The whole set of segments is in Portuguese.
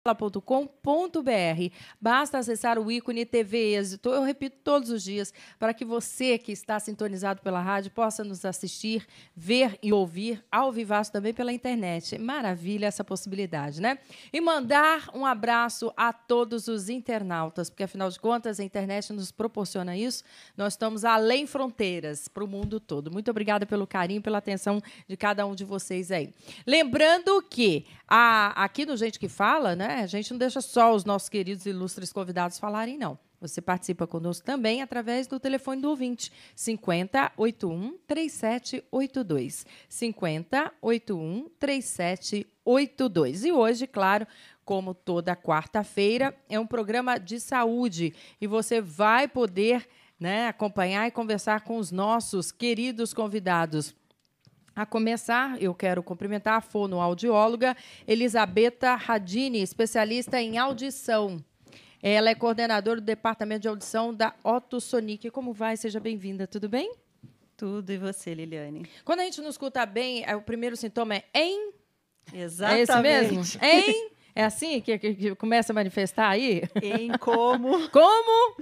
.com.br. Basta acessar o ícone TV Êxito. Eu repito todos os dias para que você que está sintonizado pela rádio possa nos assistir, ver e ouvir ao vivaço também pela internet. Maravilha essa possibilidade, né? E mandar um abraço a todos os internautas, porque afinal de contas a internet nos proporciona isso. Nós estamos além fronteiras para o mundo todo. Muito obrigada pelo carinho, pela atenção de cada um de vocês aí. Lembrando que aqui no Gente que Fala, né? A gente não deixa só os nossos queridos e ilustres convidados falarem, não. Você participa conosco também através do telefone do ouvinte, 5081-3782. 5081-3782. E hoje, claro, como toda quarta-feira, é um programa de saúde e você vai poder, né, acompanhar e conversar com os nossos queridos convidados. A começar, eu quero cumprimentar a fonoaudióloga Elisabetta Radini, especialista em audição. Ela é coordenadora do Departamento de Audição da Ottosonic. Como vai? Seja bem-vinda. Tudo bem? Tudo. E você, Liliane? Quando a gente não escuta bem, o primeiro sintoma é em? Exatamente. É esse mesmo? Em? É assim que começa a manifestar aí? Em como? Como?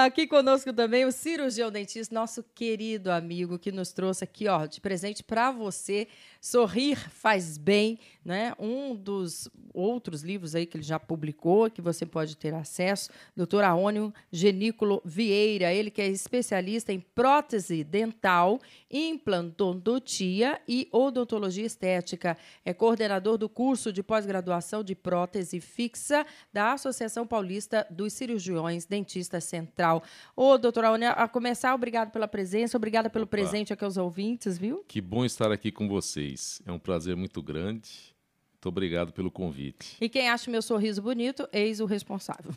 Aqui conosco também o cirurgião dentista, nosso querido amigo, que nos trouxe aqui, ó, de presente para você. Sorrir Faz Bem, né? Um dos outros livros aí que ele já publicou, que você pode ter acesso, Dr. Aônio Genícolo Vieira, ele que é especialista em prótese dental, implantodontia e odontologia estética. É coordenador do curso de pós-graduação de prótese fixa da Associação Paulista dos Cirurgiões Dentistas Central. Ô, doutor Aônio, a começar, obrigado pela presença, obrigada pelo presente aqui aos ouvintes, viu? Que bom estar aqui com vocês. É um prazer muito grande. Muito obrigado pelo convite. E quem acha meu sorriso bonito, eis o responsável.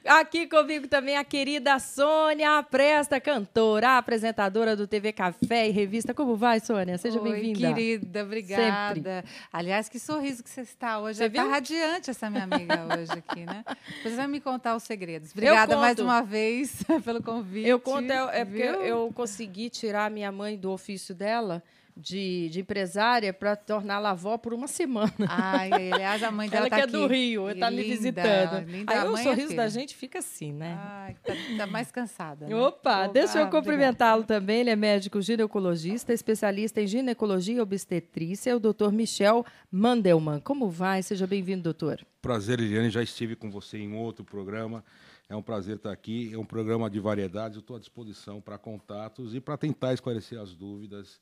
Aqui comigo também a querida Sônia Presta, cantora, apresentadora do TV Café e Revista. Como vai, Sônia? Seja bem-vinda. Querida, obrigada. Sempre. Aliás, que sorriso que você está hoje. Você Está viu? radiante essa minha amiga hoje aqui, né? Você vai me contar os segredos. Obrigada mais uma vez pelo convite. Eu conto, porque eu consegui tirar minha mãe do ofício dela de empresária para torná-la avó por uma semana. Ai, aliás, a mãe dela ela tá que aqui. é do Rio, está me visitando. Linda, Aí o sorriso filha da gente fica assim, né? Ai, tá mais cansada, né? Opa, deixa eu cumprimentá-lo também. Ele é médico ginecologista, especialista em ginecologia e obstetrícia, é o doutor Michel Mandelman. Como vai? Seja bem-vindo, doutor. Prazer, Liliane. Já estive com você em outro programa. É um prazer estar aqui. É um programa de variedades. Eu estou à disposição para contatos e para tentar esclarecer as dúvidas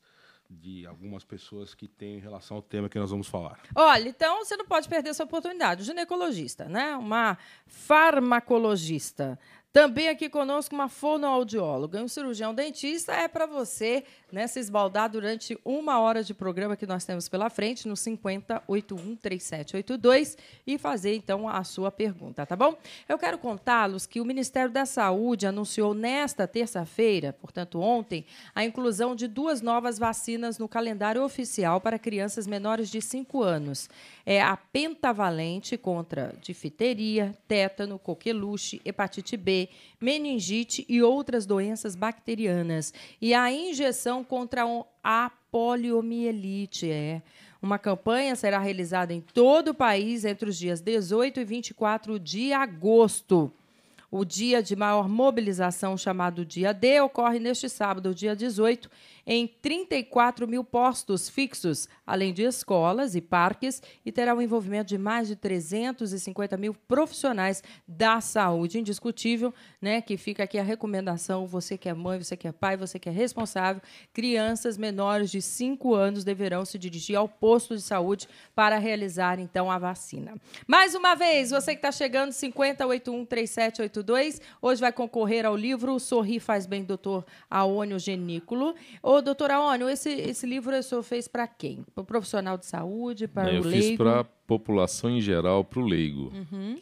de algumas pessoas que têm em relação ao tema que nós vamos falar. Olha, então você não pode perder essa oportunidade. O ginecologista, né? Uma farmacologista. Também aqui conosco uma fonoaudióloga. Um cirurgião dentista é para você, né, se esbaldar durante 1 hora de programa que nós temos pela frente, no 5081-3782, e fazer, então, a sua pergunta, tá bom? Eu quero contá-los que o Ministério da Saúde anunciou nesta terça-feira, portanto ontem, a inclusão de 2 novas vacinas no calendário oficial para crianças menores de 5 anos. É a pentavalente contra difteria, tétano, coqueluche, hepatite B, meningite e outras doenças bacterianas. E a injeção contra a poliomielite. Uma campanha será realizada em todo o país entre os dias 18 e 24 de agosto. O dia de maior mobilização, chamado Dia D, ocorre neste sábado, dia 18, em 34 mil postos fixos, além de escolas e parques, e terá o envolvimento de mais de 350 mil profissionais da saúde. Indiscutível, né, que fica aqui a recomendação, você que é mãe, você que é pai, você que é responsável, crianças menores de 5 anos deverão se dirigir ao posto de saúde para realizar, então, a vacina. Mais uma vez, você que está chegando, 5081-3782, hoje vai concorrer ao livro Sorrir Faz Bem, Dr. Aônio Genícolo. Ô, doutor Aônio, esse livro o senhor fez para quem? Para o profissional de saúde, para o leigo? Eu fiz para a população em geral, para o leigo,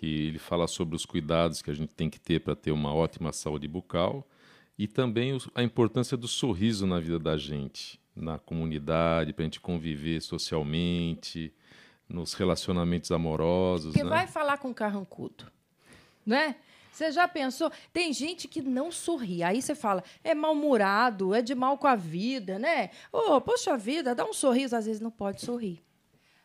que ele fala sobre os cuidados que a gente tem que ter para ter uma ótima saúde bucal e também a importância do sorriso na vida da gente, na comunidade, para a gente conviver socialmente, nos relacionamentos amorosos. Porque né? vai falar com carrancudo, não é? Você já pensou? Tem gente que não sorri. Aí você fala, é mal-humorado, é de mal com a vida, né? Poxa vida, dá um sorriso. Às vezes não pode sorrir.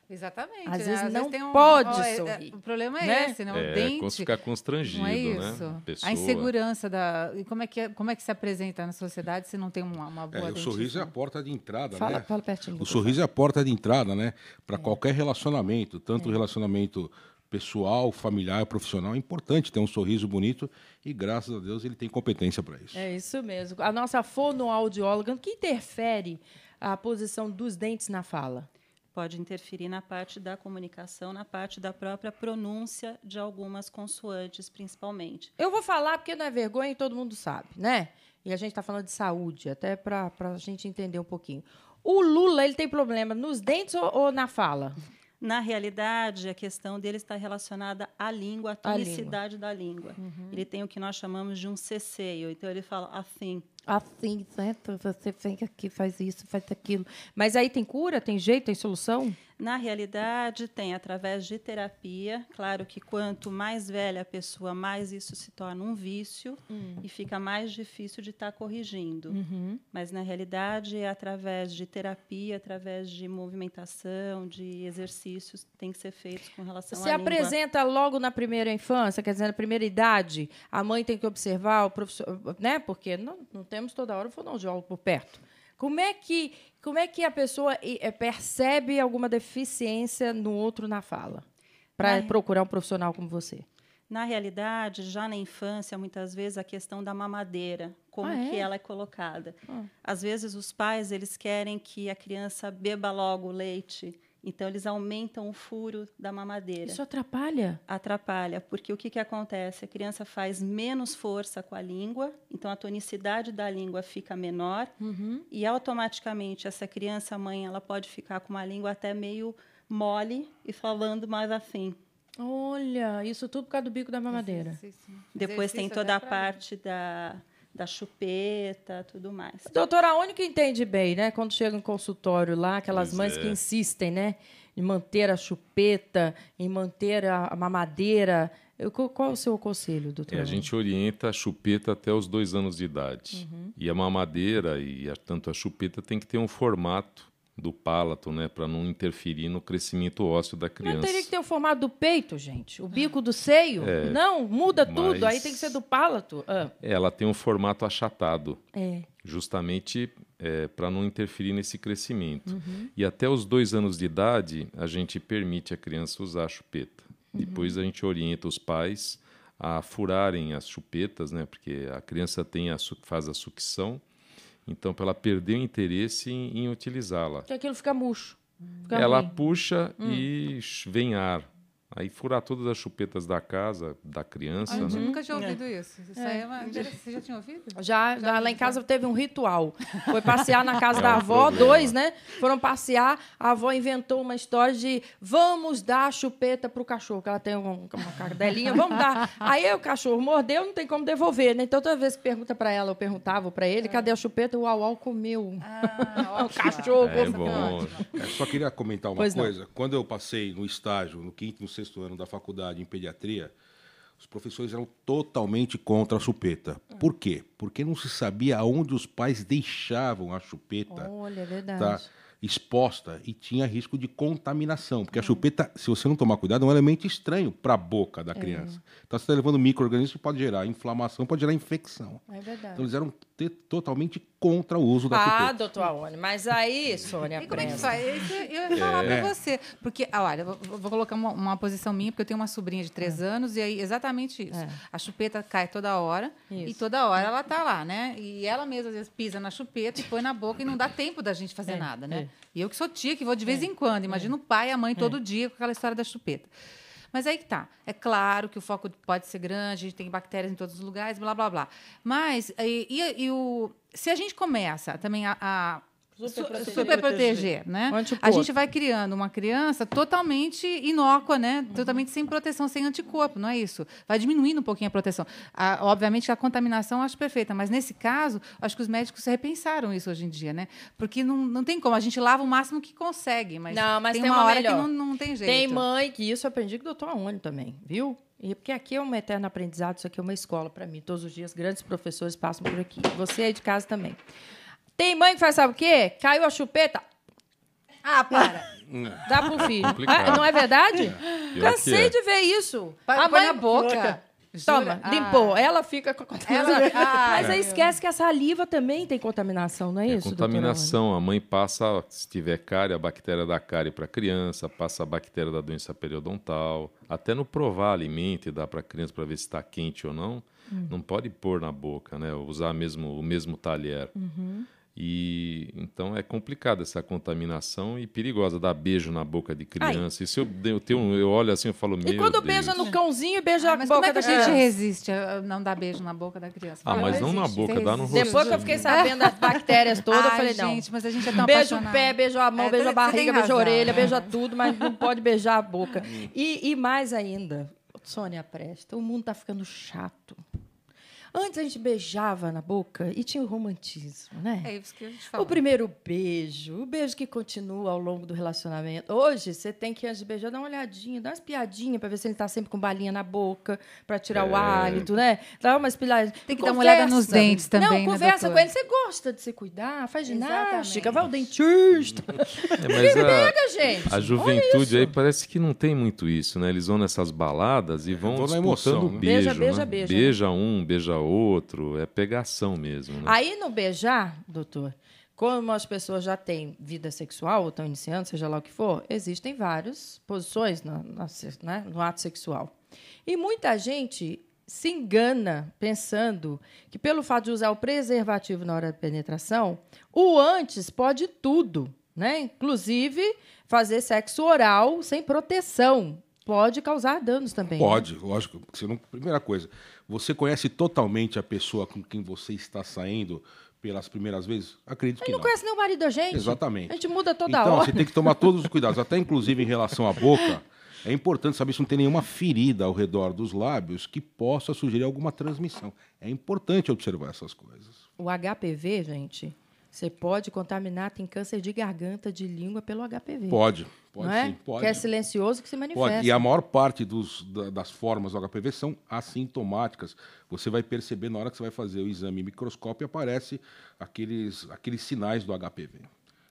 Exatamente. Às vezes não tem pode sorrir. O problema é né? esse, né? O dente. Ficar constrangido, não é isso. né? A insegurança e como é que se apresenta na sociedade se não tem uma boa dentição? O sorriso é a porta de entrada, Fala, né? fala pertinho. O sorriso é a porta de entrada, né? Para qualquer relacionamento, tanto relacionamento pessoal, familiar, profissional, é importante ter um sorriso bonito e, graças a Deus, ele tem competência para isso. É isso mesmo. A nossa fonoaudióloga, o que interfere a posição dos dentes na fala? Pode interferir na parte da comunicação, na parte da própria pronúncia de algumas consoantes, principalmente. Eu vou falar porque não é vergonha e todo mundo sabe, né? E a gente está falando de saúde, até para a gente entender um pouquinho. O Lula, ele tem problema nos dentes ou na fala? Na realidade, a questão dele está relacionada à língua, à tonicidade da língua. Ele tem o que nós chamamos de um ceceio. Então, ele fala assim. Assim, certo? Você vem aqui, faz isso, faz aquilo. Mas aí tem cura? Tem jeito? Tem solução? Na realidade, tem através de terapia. Claro que quanto mais velha a pessoa, mais isso se torna um vício e fica mais difícil de estar corrigindo. Mas, na realidade, é através de terapia, através de movimentação, de exercícios que tem que ser feitos com relação à língua. Se apresenta logo na primeira infância, quer dizer, na primeira idade, a mãe tem que observar o professor, né? Porque não temos toda hora o fonoaudiólogo por perto. Como é que a pessoa percebe alguma deficiência no outro na fala para procurar um profissional como você? Na realidade, já na infância, muitas vezes a questão da mamadeira, como que ela é colocada. Às vezes os pais eles querem que a criança beba logo o leite, então eles aumentam o furo da mamadeira. Isso atrapalha? Atrapalha, porque o que acontece? A criança faz menos força com a língua, então a tonicidade da língua fica menor e automaticamente essa criança, a mãe, ela pode ficar com uma língua até meio mole e falando mais assim. Olha, isso tudo por causa do bico da mamadeira. Depois tem toda a parte da chupeta, tudo mais. Doutora, a única que entende bem, né? Quando chega em consultório lá, aquelas mães que insistem, né? Em manter a chupeta, em manter a mamadeira. Qual é o seu conselho, doutora? A gente orienta a chupeta até os 2 anos de idade. E a mamadeira e tanto a chupeta tem que ter um formato do palato, né, para não interferir no crescimento ósseo da criança. Não teria que ter o formato do peito, gente? O bico do seio? Não, muda tudo, aí tem que ser do palato. Ela tem um formato achatado, justamente para não interferir nesse crescimento. E até os 2 anos de idade, a gente permite a criança usar a chupeta. Depois a gente orienta os pais a furarem as chupetas, né, porque a criança faz a sucção. Então, para ela perder o interesse em utilizá-la. Porque aquilo fica murcho. Ela puxa e vem ar. Aí furar todas as chupetas da casa, da criança. Eu né? nunca tinha ouvido isso. Isso aí você já tinha ouvido? Já lá em casa teve um ritual. Foi passear na casa da avó, 2, né? Foram passear, a avó inventou uma história de vamos dar a chupeta pro cachorro, que ela tem uma cadelinha, vamos dar. Aí o cachorro mordeu, não tem como devolver, né? Então toda vez que pergunta para ela, eu perguntava para ele, cadê a chupeta? O Uau comeu. O cachorro. É bom. Só queria comentar uma coisa. Quando eu passei no estágio, no 5º e no 6º ano da faculdade em pediatria, os professores eram totalmente contra a chupeta. Por quê? Porque não se sabia aonde os pais deixavam a chupeta. Olha, é verdade. Exposta e tinha risco de contaminação, porque a chupeta, se você não tomar cuidado, é um elemento estranho para a boca da criança. Então, você está levando micro-organismos que pode gerar inflamação, pode gerar infecção. É verdade. Então, eles eram totalmente contra o uso da chupeta. Doutor Aone, mas aí, Sônia, e como é que faz? Eu ia falar para você. Porque, olha, eu vou colocar uma posição minha, porque eu tenho uma sobrinha de 3 anos, e aí exatamente isso. A chupeta cai toda hora, e toda hora ela está lá, né? E ela mesma, às vezes, pisa na chupeta e põe na boca, e não dá tempo da gente fazer nada, né? E eu que sou tia, que vou de vez em quando. Imagina o pai e a mãe todo dia com aquela história da chupeta. Mas aí que tá. É claro que o foco pode ser grande, a gente tem bactérias em todos os lugares, blá, blá, blá. Mas se a gente começa também a super proteger, né? A gente vai criando uma criança totalmente inócua, né? Totalmente sem proteção, sem anticorpo, não é isso? Vai diminuindo um pouquinho a proteção. Obviamente, a contaminação eu acho perfeita, mas nesse caso, acho que os médicos repensaram isso hoje em dia, né? Porque não tem como, a gente lava o máximo que consegue, mas tem uma hora melhor. Que não tem jeito. Tem mãe que isso eu aprendi com o doutor Aone também, viu? E porque aqui é um eterno aprendizado, isso aqui é uma escola para mim. Todos os dias, grandes professores passam por aqui. Você aí de casa também. Tem mãe que faz, sabe o quê? Caiu a chupeta. Ah, para. Dá pro filho. Complicado. Não é verdade? Pior Cansei que é. de ver isso. Põe na boca. Toma, limpou. Ela fica com a contaminação. Mas aí É. esquece que a saliva também tem contaminação, não é isso, Contaminação. A mãe passa, se tiver cárie, a bactéria da cárie para a criança, passa a bactéria da doença periodontal. Até no provar alimento e dar para a criança para ver se está quente ou não, não pode pôr na boca, né? Usar o mesmo talher. E então é complicado essa contaminação e perigosa, dar beijo na boca de criança. Isso eu olho assim, eu falo, meu Deus. E quando beija no cãozinho, beija a Mas boca como é que da a gente criança? resiste a não dar beijo na boca da criança? Mas não na boca, dá no rosto. Depois que eu fiquei sabendo das bactérias todas, eu falei, não. Gente, mas a gente é tão Beijo o apaixonado. pé, beijo a mão, beijo a você tem barriga, beijo a razão, orelha, né? beija tudo, mas não pode beijar a boca. E mais ainda, Sônia Presta, o mundo tá ficando chato. Antes a gente beijava na boca e tinha o romantismo, né? É isso que a gente fala. O primeiro beijo, o beijo que continua ao longo do relacionamento. Hoje, você tem que, antes de beijar, dar uma olhadinha, dar uma espiadinha para ver se ele está sempre com balinha na boca, para tirar o hálito, né? Dá uma espiadinha. Tem que dar uma olhada nos dentes também, Não, né, conversa doutora? com ele. Você gosta de se cuidar? Faz ginástica, Exatamente. vai ao dentista. Mas Pega, gente. a juventude aí parece que não tem muito isso, né? Eles vão nessas baladas e vão Vão na disputando emoção, né? beijo, Beija, né? beija, Beija um, beija outro, é pegação mesmo, né? Aí no beijar, doutor, como as pessoas já têm vida sexual ou estão iniciando, seja lá o que for, existem várias posições né, no ato sexual. E muita gente se engana pensando que, pelo fato de usar o preservativo na hora da penetração, o antes pode tudo, né? Inclusive fazer sexo oral sem proteção. Pode causar danos também. Pode, lógico. Primeira coisa, você conhece totalmente a pessoa com quem você está saindo pelas primeiras vezes? Acredito que Ele não não. conhece nem o marido da gente. Exatamente. A gente muda toda Então, hora. você tem que tomar todos os cuidados, até inclusive em relação à boca. É importante saber se não tem nenhuma ferida ao redor dos lábios que possa sugerir alguma transmissão. É importante observar essas coisas. O HPV, gente, você pode contaminar, tem câncer de garganta, de língua pelo HPV. Pode não é? sim, pode. Que é silencioso que se manifesta. Pode. E a maior parte das formas do HPV são assintomáticas. Você vai perceber na hora que você vai fazer o exame microscópio aparece aqueles sinais do HPV.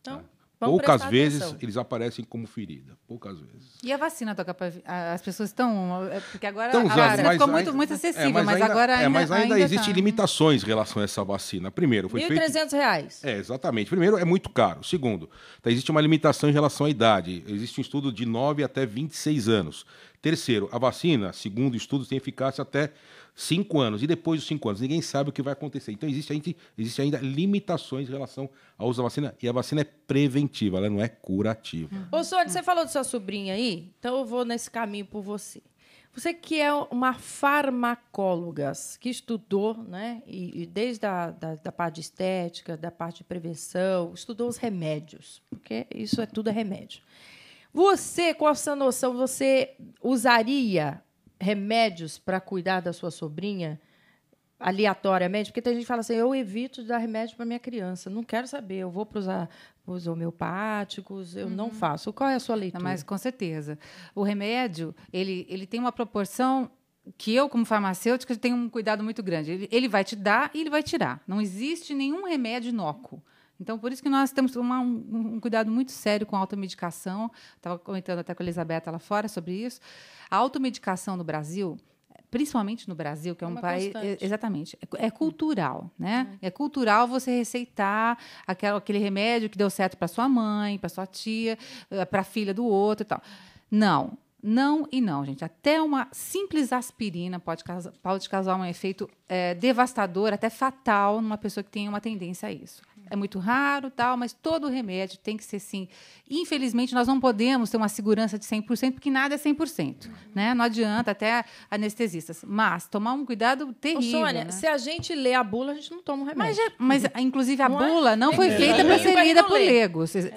Então, Tá? vamos Poucas prestar vezes atenção. eles aparecem como ferida. Poucas vezes. E a vacina do HPV? As pessoas estão... Porque agora Estão a usando, vacina mas ficou ainda- muito acessível, mas mas agora mas ainda existem tá. limitações em relação a essa vacina. Primeiro, foi feito... R$1.300. É, exatamente. Primeiro, é muito caro. Segundo, existe uma limitação em relação à idade. Existe um estudo de 9 até 26 anos. Terceiro, a vacina, segundo estudos, tem eficácia até 5 anos. E depois dos 5 anos, ninguém sabe o que vai acontecer. Então, existe ainda limitações em relação ao uso da vacina. E a vacina é preventiva, ela não é curativa. Ô, Sônia, você falou de sua sobrinha aí? Então eu vou nesse caminho por você. Você que é uma farmacóloga, que estudou, né? E desde da parte de estética, da parte de prevenção, estudou os remédios, porque isso é tudo remédio. Você, com essa noção, você usaria remédios para cuidar da sua sobrinha aleatoriamente? Porque tem gente que fala assim, eu evito de dar remédio para minha criança, não quero saber, eu vou para os homeopáticos, eu não faço. Qual é a sua leitura? Mas, com certeza. O remédio, ele tem uma proporção que eu, como farmacêutica, tenho um cuidado muito grande. Ele vai te dar e ele vai tirar. Não existe nenhum remédio inócuo. Então, por isso que nós temos que tomar um cuidado muito sério com a automedicação. Estava comentando até com a Elisabetta lá fora sobre isso. A automedicação no Brasil, principalmente no Brasil, que é um país... Exatamente. É cultural, né? É cultural você receitar aquele remédio que deu certo para sua mãe, para sua tia, para a filha do outro e tal. Não. Não e não, gente. Até uma simples aspirina pode causar um efeito devastador, até fatal, numa pessoa que tem uma tendência a isso. É muito raro, tal, mas todo remédio tem que ser, sim. Infelizmente, nós não podemos ter uma segurança de 100%, porque nada é 100%. Né? Não adianta, até anestesistas. Mas tomar um cuidado terrível. Ô, Sônia, né? se a gente lê a bula, a gente não toma um remédio. Mas inclusive, a Não é? bula não foi feita para ser Pra quem lida não por lê.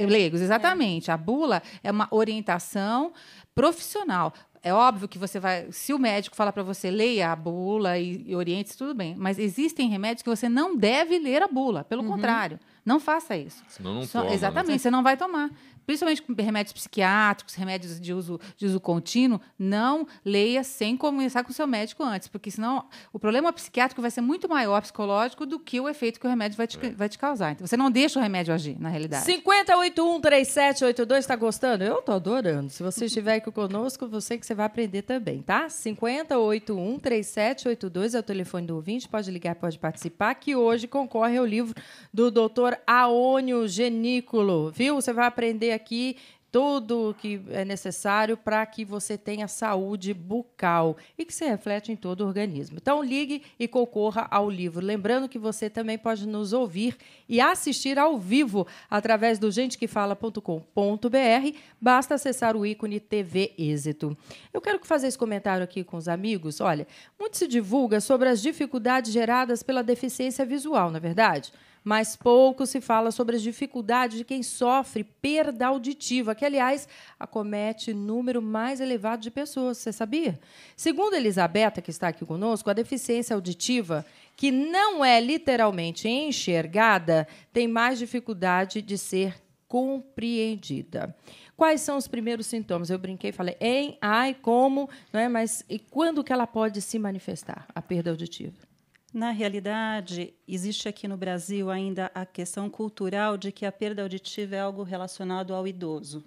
leigos. Exatamente. A bula é uma orientação profissional. É óbvio que você vai... Se o médico falar para você, leia a bula e oriente, tudo bem. Mas existem remédios que você não deve ler a bula. Pelo contrário. Não faça isso. Senão não toma, exatamente, né? você não vai tomar. Principalmente com remédios psiquiátricos, remédios de uso contínuo, não leia sem conversar com o seu médico antes, porque senão o problema psiquiátrico vai ser muito maior psicológico do que o efeito que o remédio vai te causar. Então, você não deixa o remédio agir, na realidade. 50813782, está gostando? Eu estou adorando. Se você estiver aqui conosco, você que você vai aprender também, tá? 50813782 é o telefone do ouvinte, pode ligar, pode participar, que hoje concorre ao livro do Dr. Aônio Genícolo, viu? Você vai aprender aqui tudo o que é necessário para que você tenha saúde bucal e que se reflete em todo o organismo. Então, ligue e concorra ao livro. Lembrando que você também pode nos ouvir e assistir ao vivo através do gentequefala.com.br. Basta acessar o ícone TV Êxito. Eu quero fazer esse comentário aqui com os amigos. Olha, muito se divulga sobre as dificuldades geradas pela deficiência visual, não é verdade? Mas pouco se fala sobre as dificuldades de quem sofre perda auditiva, que, aliás, acomete o número mais elevado de pessoas. Você sabia? Segundo Elisabetta, que está aqui conosco, a deficiência auditiva, que não é literalmente enxergada, tem mais dificuldade de ser compreendida. Quais são os primeiros sintomas? Eu brinquei e falei, ai, como, não é? Mas e quando que ela pode se manifestar, a perda auditiva? Na realidade, existe aqui no Brasil ainda a questão cultural de que a perda auditiva é algo relacionado ao idoso.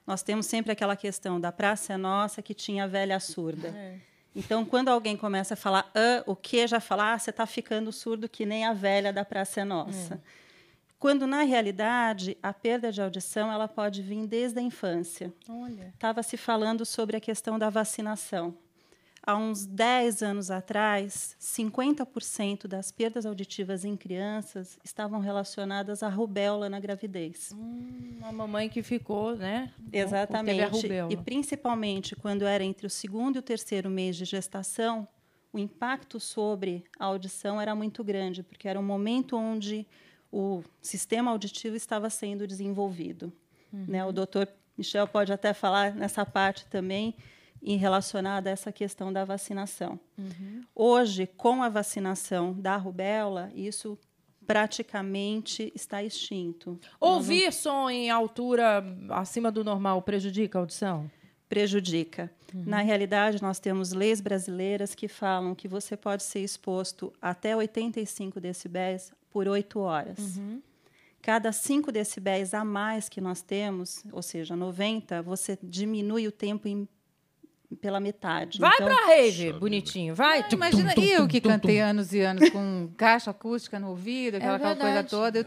Nós temos sempre aquela questão da Praça é Nossa, que tinha a velha surda. Então, quando alguém começa a falar o que, já fala, você está ficando surdo que nem a velha da Praça é Nossa. Quando, na realidade, a perda de audição ela pode vir desde a infância. Estava se falando sobre a questão da vacinação. Há uns 10 anos atrás, 50% das perdas auditivas em crianças estavam relacionadas à rubéola na gravidez. Uma mamãe que ficou, né? Exatamente. Teve a rubéola. E principalmente quando era entre o 2º e o 3º mês de gestação, o impacto sobre a audição era muito grande, porque era um momento onde o sistema auditivo estava sendo desenvolvido. Né? O doutor Michel pode até falar nessa parte também, em relacionada a essa questão da vacinação. Hoje, com a vacinação da rubéola, isso praticamente está extinto. Ouvir som em altura acima do normal prejudica a audição? Prejudica. Na realidade, nós temos leis brasileiras que falam que você pode ser exposto até 85 decibéis por 8 horas. Cada 5 decibéis a mais que nós temos, ou seja, 90, você diminui o tempo pela metade. Vai então, pra rave, bonitinho, vai. Imagina, eu que cantei anos e anos com caixa acústica no ouvido, aquela coisa toda. Eu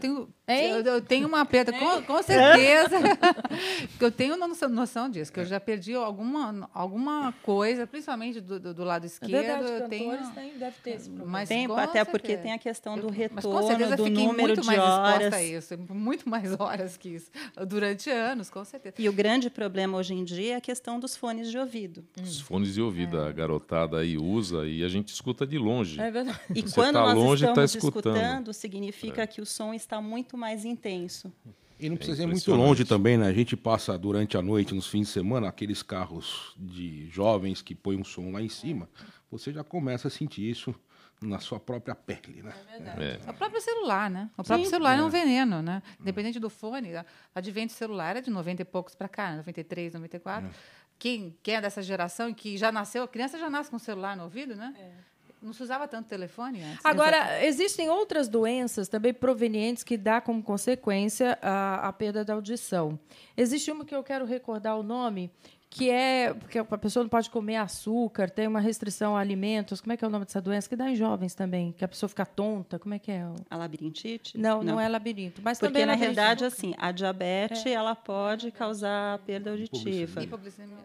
tenho uma perda, com certeza. Que eu tenho noção disso, que eu já perdi alguma coisa, principalmente do lado esquerdo. É verdade, eu tenho, deve ter esse problema. mas tempo, até porque tem a questão do retorno, do número muito de mais horas. exposta a isso, muito mais horas que isso, durante anos, com certeza. E o grande problema hoje em dia é a questão dos fones de ouvido. Os fones de ouvido, a garotada aí usa e a gente escuta de longe. É verdade. E Você quando tá nós longe, tá estamos escutando. escutando, significa que o som está muito mais intenso. E não precisa ir muito impressionante. longe também, né? A gente passa durante a noite, nos fins de semana, aqueles carros de jovens que põem um som lá em cima. Você já começa a sentir isso na sua própria pele, né? O próprio celular, né? O próprio celular é um veneno, né? Independente do fone, o advento celular é de 90 e poucos para cá, 93, 94. Quem é dessa geração que já nasceu, a criança já nasce com o celular no ouvido, né? Não se usava tanto telefone antes. Agora, existem outras doenças também provenientes que dá como consequência a perda da audição. Existe uma que eu quero recordar o nome, que é porque a pessoa não pode comer açúcar, tem uma restrição a alimentos. Como é que é o nome dessa doença? Que dá em jovens também, que a pessoa fica tonta. Como é que é? A labirintite? Não é labirinto. Mas Porque, também na labirintite. realidade, assim, a diabetes ela pode causar perda auditiva. Hipoglicemia.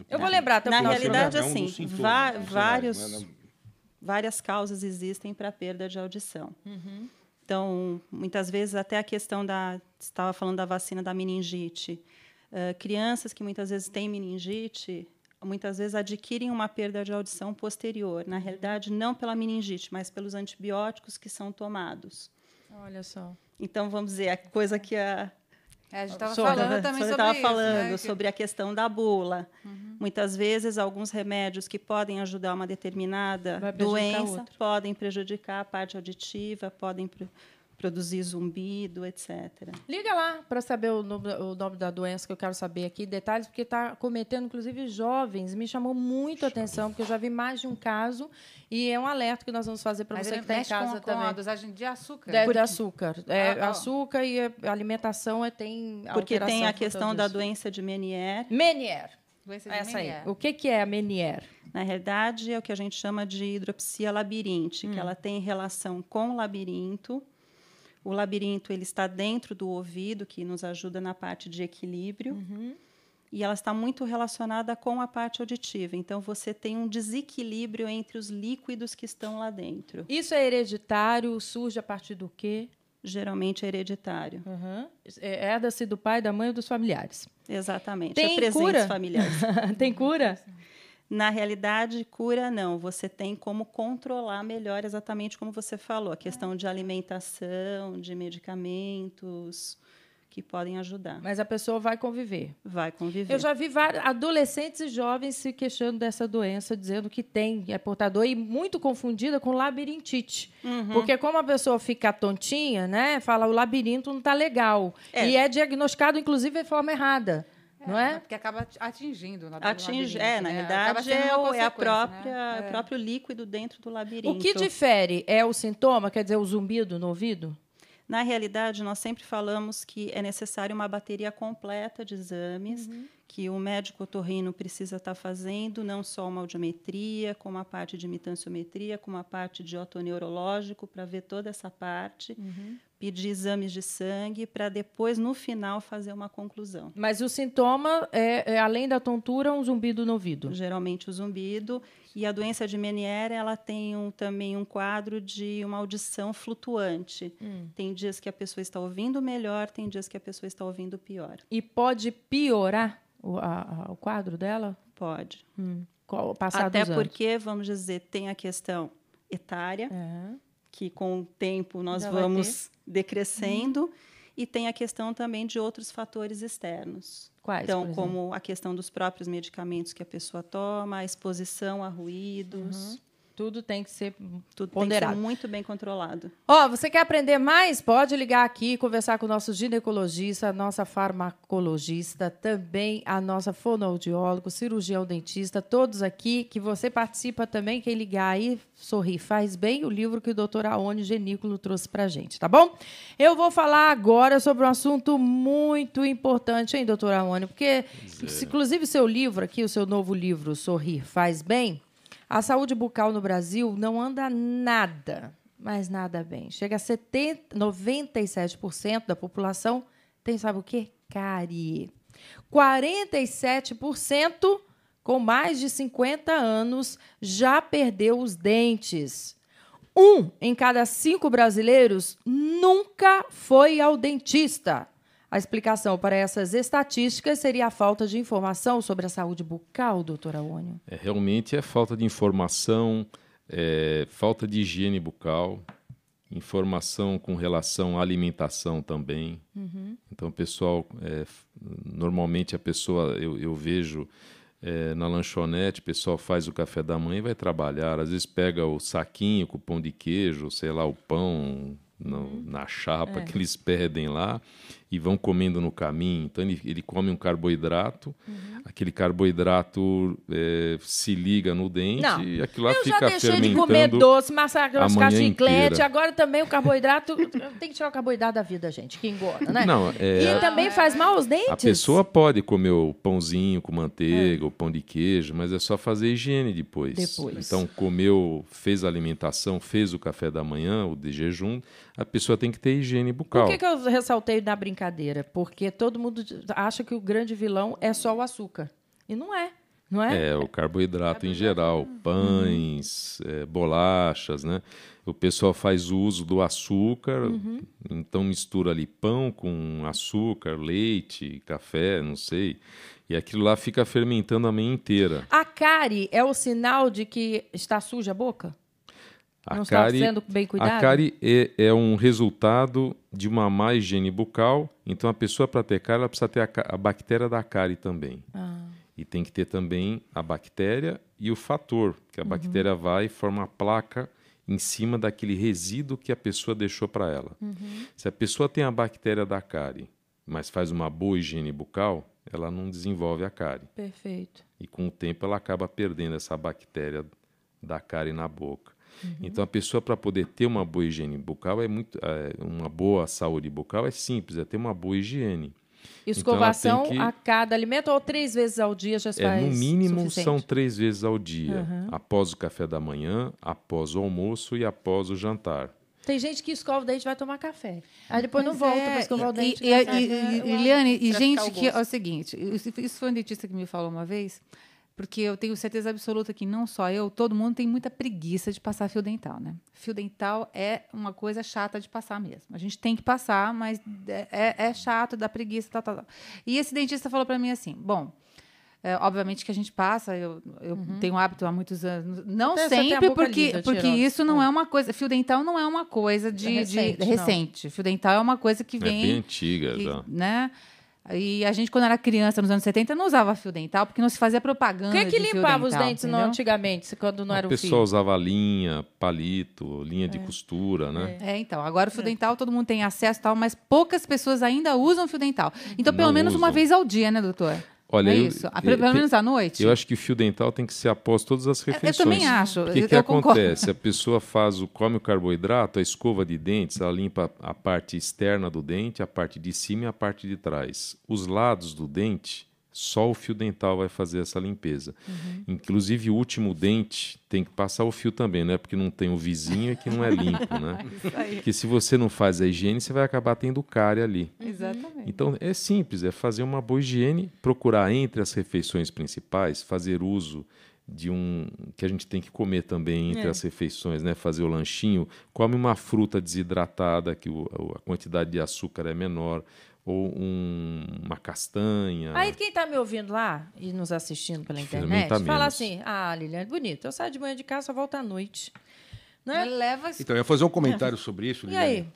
Eu vou lembrar até o Na final do realidade, programa. É um assim, dos sintomas, várias causas existem para a perda de audição. Então, muitas vezes, até a questão da... Você estava falando da vacina da meningite. Crianças que muitas vezes têm meningite, muitas vezes adquirem uma perda de audição posterior. Na realidade, não pela meningite, mas pelos antibióticos que são tomados. Olha só. Então, vamos dizer, a coisa que a... A gente estava Sônia falando também sobre estava isso, falando né? sobre a questão da bula. Muitas vezes, alguns remédios que podem ajudar uma determinada Vai prejudicar doença outra. podem prejudicar a parte auditiva, podem produzir zumbido, etc. Liga lá para saber o nome da doença, que eu quero saber aqui, detalhes, porque está cometendo, inclusive, jovens. Me chamou muito a atenção, porque eu já vi mais de um caso, e é um alerta que nós vamos fazer para você que está em casa também. Com a dosagem de açúcar. De açúcar. Açúcar e a alimentação tem alteração. Porque tem a questão da doença de Meniere. Meniere. Doença de Essa Meniere. aí. O que é a Meniere? Na realidade, é o que a gente chama de hidropsia labiríntica, que ela tem relação com o labirinto. O labirinto ele está dentro do ouvido, que nos ajuda na parte de equilíbrio. E ela está muito relacionada com a parte auditiva. Então, você tem um desequilíbrio entre os líquidos que estão lá dentro. Isso é hereditário? Surge a partir do quê? Geralmente é hereditário. Herda-se do pai, da mãe ou dos familiares. Exatamente. Tem presentes cura? familiares. Tem cura? Na realidade, cura não. Você tem como controlar melhor, exatamente como você falou, a questão de alimentação, de medicamentos que podem ajudar. Mas a pessoa vai conviver. Vai conviver. Eu já vi vários adolescentes e jovens se queixando dessa doença, dizendo que é portador e muito confundida com labirintite. Porque como a pessoa fica tontinha, né, fala o labirinto não está legal. E é diagnosticado, inclusive, de forma errada. Não é? Porque acaba atingindo. Na realidade, é o próprio líquido dentro do labirinto. O que difere é o sintoma, quer dizer, o zumbido no ouvido? Na realidade, nós sempre falamos que é necessário uma bateria completa de exames, que o médico otorrino precisa estar fazendo, não só uma audiometria, como a parte de mitanciometria, como a parte de otoneurológico, para ver toda essa parte, pedir exames de sangue, para depois, no final, fazer uma conclusão. Mas o sintoma é além da tontura, um zumbido no ouvido? Geralmente o zumbido. E a doença de Meniere, ela tem também um quadro de uma audição flutuante. Tem dias que a pessoa está ouvindo melhor, tem dias que a pessoa está ouvindo pior. E pode piorar o quadro dela? Pode. Até porque, vamos dizer, tem a questão etária, que com o tempo nós vamos decrescendo, e tem a questão também de outros fatores externos. Quais, então, como a questão dos próprios medicamentos que a pessoa toma, a exposição a ruídos. Tudo tem que ser Tudo ponderado. Tem que ser muito bem controlado. Você quer aprender mais? Pode ligar aqui e conversar com o nosso ginecologista, a nossa farmacologista, também a nossa fonoaudiólogo, cirurgião dentista, todos aqui, que você participa também. Quem ligar aí, Sorrir Faz Bem, o livro que o doutor Aone Genículo trouxe para a gente, tá bom? Eu vou falar agora sobre um assunto muito importante, hein, doutor Aone? Porque, inclusive, seu livro aqui, o seu novo livro, Sorrir Faz Bem, a saúde bucal no Brasil não anda nada, mas nada bem. Chega a 97% da população tem, sabe o quê? Cárie. 47% com mais de 50 anos já perdeu os dentes. 1 em cada 5 brasileiros nunca foi ao dentista. A explicação para essas estatísticas seria a falta de informação sobre a saúde bucal, doutora Aone? Realmente é falta de informação, falta de higiene bucal, informação com relação à alimentação também. Então, pessoal, normalmente a pessoa, eu vejo na lanchonete, o pessoal faz o café da manhã e vai trabalhar. Às vezes pega o saquinho com pão de queijo, sei lá, o pão na chapa que eles pedem lá e vão comendo no caminho. Então ele come um carboidrato, aquele carboidrato se liga no dente e aquilo lá fica fermentando. Eu já deixei de comer doce, mascar chiclete, agora também o carboidrato, tem que tirar o carboidrato da vida, gente, que engorda, né? Não, e também faz mal aos dentes? A pessoa pode comer o pãozinho com manteiga, o pão de queijo, mas é só fazer higiene depois. Então comeu, fez a alimentação, fez o café da manhã, o de jejum, a pessoa tem que ter higiene bucal. Por que eu ressaltei na brincadeira? Porque todo mundo acha que o grande vilão é só o açúcar. E não é. Não é? O carboidrato em geral, pães, bolachas, né? O pessoal faz uso do açúcar, então mistura ali pão com açúcar, leite, café, não sei. E aquilo lá fica fermentando a manhã inteira. A cárie é o sinal de que está suja a boca? Não está sendo bem cuidado? A cárie é um resultado de uma má higiene bucal. Então, a pessoa, para ter cárie, ela precisa ter a bactéria da cárie também. E tem que ter também a bactéria e o fator, que a bactéria vai, forma a placa em cima daquele resíduo que a pessoa deixou para ela. Se a pessoa tem a bactéria da cárie, mas faz uma boa higiene bucal, ela não desenvolve a cárie. Perfeito. E com o tempo ela acaba perdendo essa bactéria da cárie na boca. Então a pessoa, para poder ter uma boa higiene bucal, uma boa saúde bucal, é simples, é ter uma boa higiene. Escovação então a cada alimento ou 3 vezes ao dia já se faz no mínimo suficiente? São 3 vezes ao dia, após o café da manhã, após o almoço e após o jantar. Tem gente que escova o dente e vai tomar café. Aí depois não volta para escovar o dente. Eliane, e gente que é o seguinte, isso foi um dentista que me falou uma vez, porque eu tenho certeza absoluta que não só eu, todo mundo tem muita preguiça de passar fio dental, né? Fio dental é uma coisa chata de passar mesmo. A gente tem que passar, mas é chato, dá preguiça, tal. E esse dentista falou para mim assim, bom, obviamente que a gente passa, eu tenho hábito há muitos anos, não sempre, porque isso não é uma coisa, fio dental não é uma coisa de recente. Fio dental é uma coisa que vem... É bem antiga já. Né? E a gente, quando era criança, nos anos 70, não usava fio dental, porque não se fazia propaganda de fio dental. O que limpava os dentes antigamente, quando não era o fio? O pessoal usava linha, palito, linha de costura, né? Então, agora o fio dental todo mundo tem acesso e tal, mas poucas pessoas ainda usam fio dental. Então, pelo menos uma vez ao dia, né, doutor? Olha, isso? Pelo menos à noite? Eu acho que o fio dental tem que ser após todas as refeições. Eu também acho. O que acontece? A pessoa come o carboidrato, a escova de dentes, ela limpa a parte externa do dente, a parte de cima e a parte de trás. Os lados do dente, só o fio dental vai fazer essa limpeza. Inclusive, o último dente tem que passar o fio também, não é porque não tem o vizinho e que não é limpo, né? Porque se você não faz a higiene, você vai acabar tendo cárie ali. Exatamente. Então, é simples, é fazer uma boa higiene, procurar entre as refeições principais, fazer uso de que a gente tem que comer também entre as refeições, né? Fazer o lanchinho, come uma fruta desidratada, que a quantidade de açúcar é menor, ou uma castanha. Aí quem está me ouvindo lá e nos assistindo pela internet, fala assim, Liliane, bonito, eu saio de manhã de casa, só volto à noite. Né? Então, eu ia fazer um comentário sobre isso, Liliane. E aí?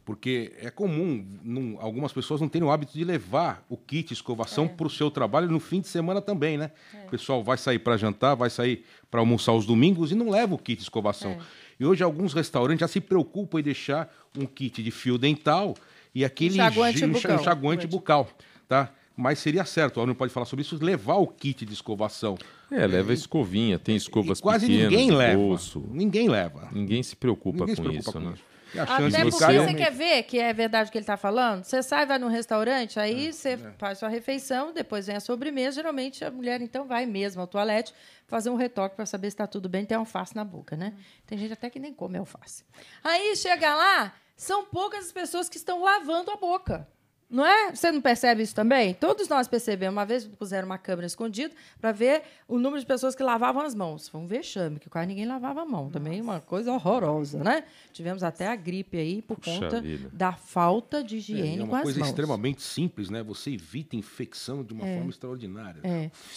Porque é comum, algumas pessoas não terem o hábito de levar o kit escovação para o seu trabalho no fim de semana também, né? O pessoal vai sair para jantar, vai sair para almoçar aos domingos e não leva o kit escovação. E hoje alguns restaurantes já se preocupam em deixar um kit de fio dental e aquele enxaguante bucal, tá? Mas seria certo, não pode falar sobre isso, levar o kit de escovação. Leva escovinha, tem escovas quase pequenas ninguém leva. bolso. Ninguém leva. Ninguém se preocupa com isso, né? Até porque você quer ver que é verdade o que ele está falando? Você sai, vai num restaurante, aí você faz sua refeição, depois vem a sobremesa. Geralmente a mulher, então, vai mesmo ao toalete fazer um retoque para saber se está tudo bem, tem alface na boca, né? Tem gente até que nem come alface. Aí chega lá, são poucas as pessoas que estão lavando a boca. Não é? Você não percebe isso também? Todos nós percebemos. Uma vez puseram uma câmera escondida para ver o número de pessoas que lavavam as mãos. Foi um vexame, que quase ninguém lavava a mão. Também uma coisa horrorosa, né? Tivemos até a gripe aí por conta da falta de higiene com as mãos. É uma coisa extremamente simples, né? Você evita infecção de uma forma extraordinária.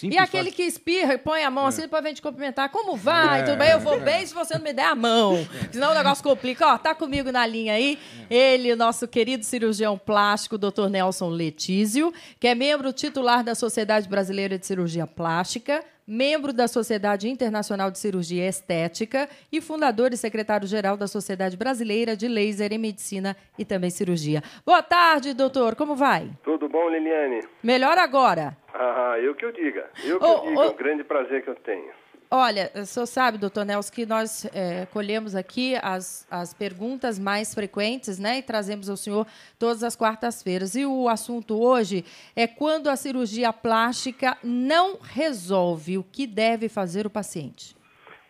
E aquele que espirra e põe a mão assim, depois vem te cumprimentar. Como vai? Tudo bem? Eu vou bem se você não me der a mão. Senão o negócio complica. Ó, tá comigo na linha aí. Ele, o nosso querido cirurgião plástico, doutor Nelson Letísio, que é membro titular da Sociedade Brasileira de Cirurgia Plástica, membro da Sociedade Internacional de Cirurgia Estética e fundador e secretário-geral da Sociedade Brasileira de Laser em Medicina e também Cirurgia. Boa tarde, doutor. Como vai? Tudo bom, Liliane? Melhor agora. Eu que eu diga. É um grande prazer que eu tenho. Olha, o senhor sabe, doutor Nelson, que nós colhemos aqui as perguntas mais frequentes, né, e trazemos ao senhor todas as quartas-feiras. E o assunto hoje é quando a cirurgia plástica não resolve, o que deve fazer o paciente?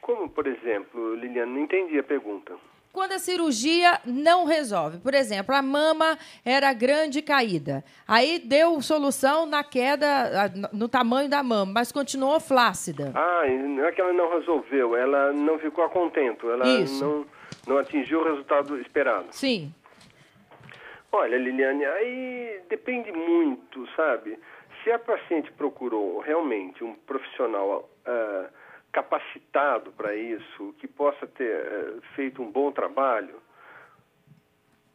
Como, por exemplo, Liliane, não entendi a pergunta. Quando a cirurgia não resolve. Por exemplo, a mama era grande e caída. Aí deu solução na queda, no tamanho da mama, mas continuou flácida. Não é que ela não resolveu, ela não ficou a contento, ela não atingiu o resultado esperado. Sim. Olha, Liliane, aí depende muito, sabe? Se a paciente procurou realmente um profissional capacitado para isso, que possa ter feito um bom trabalho.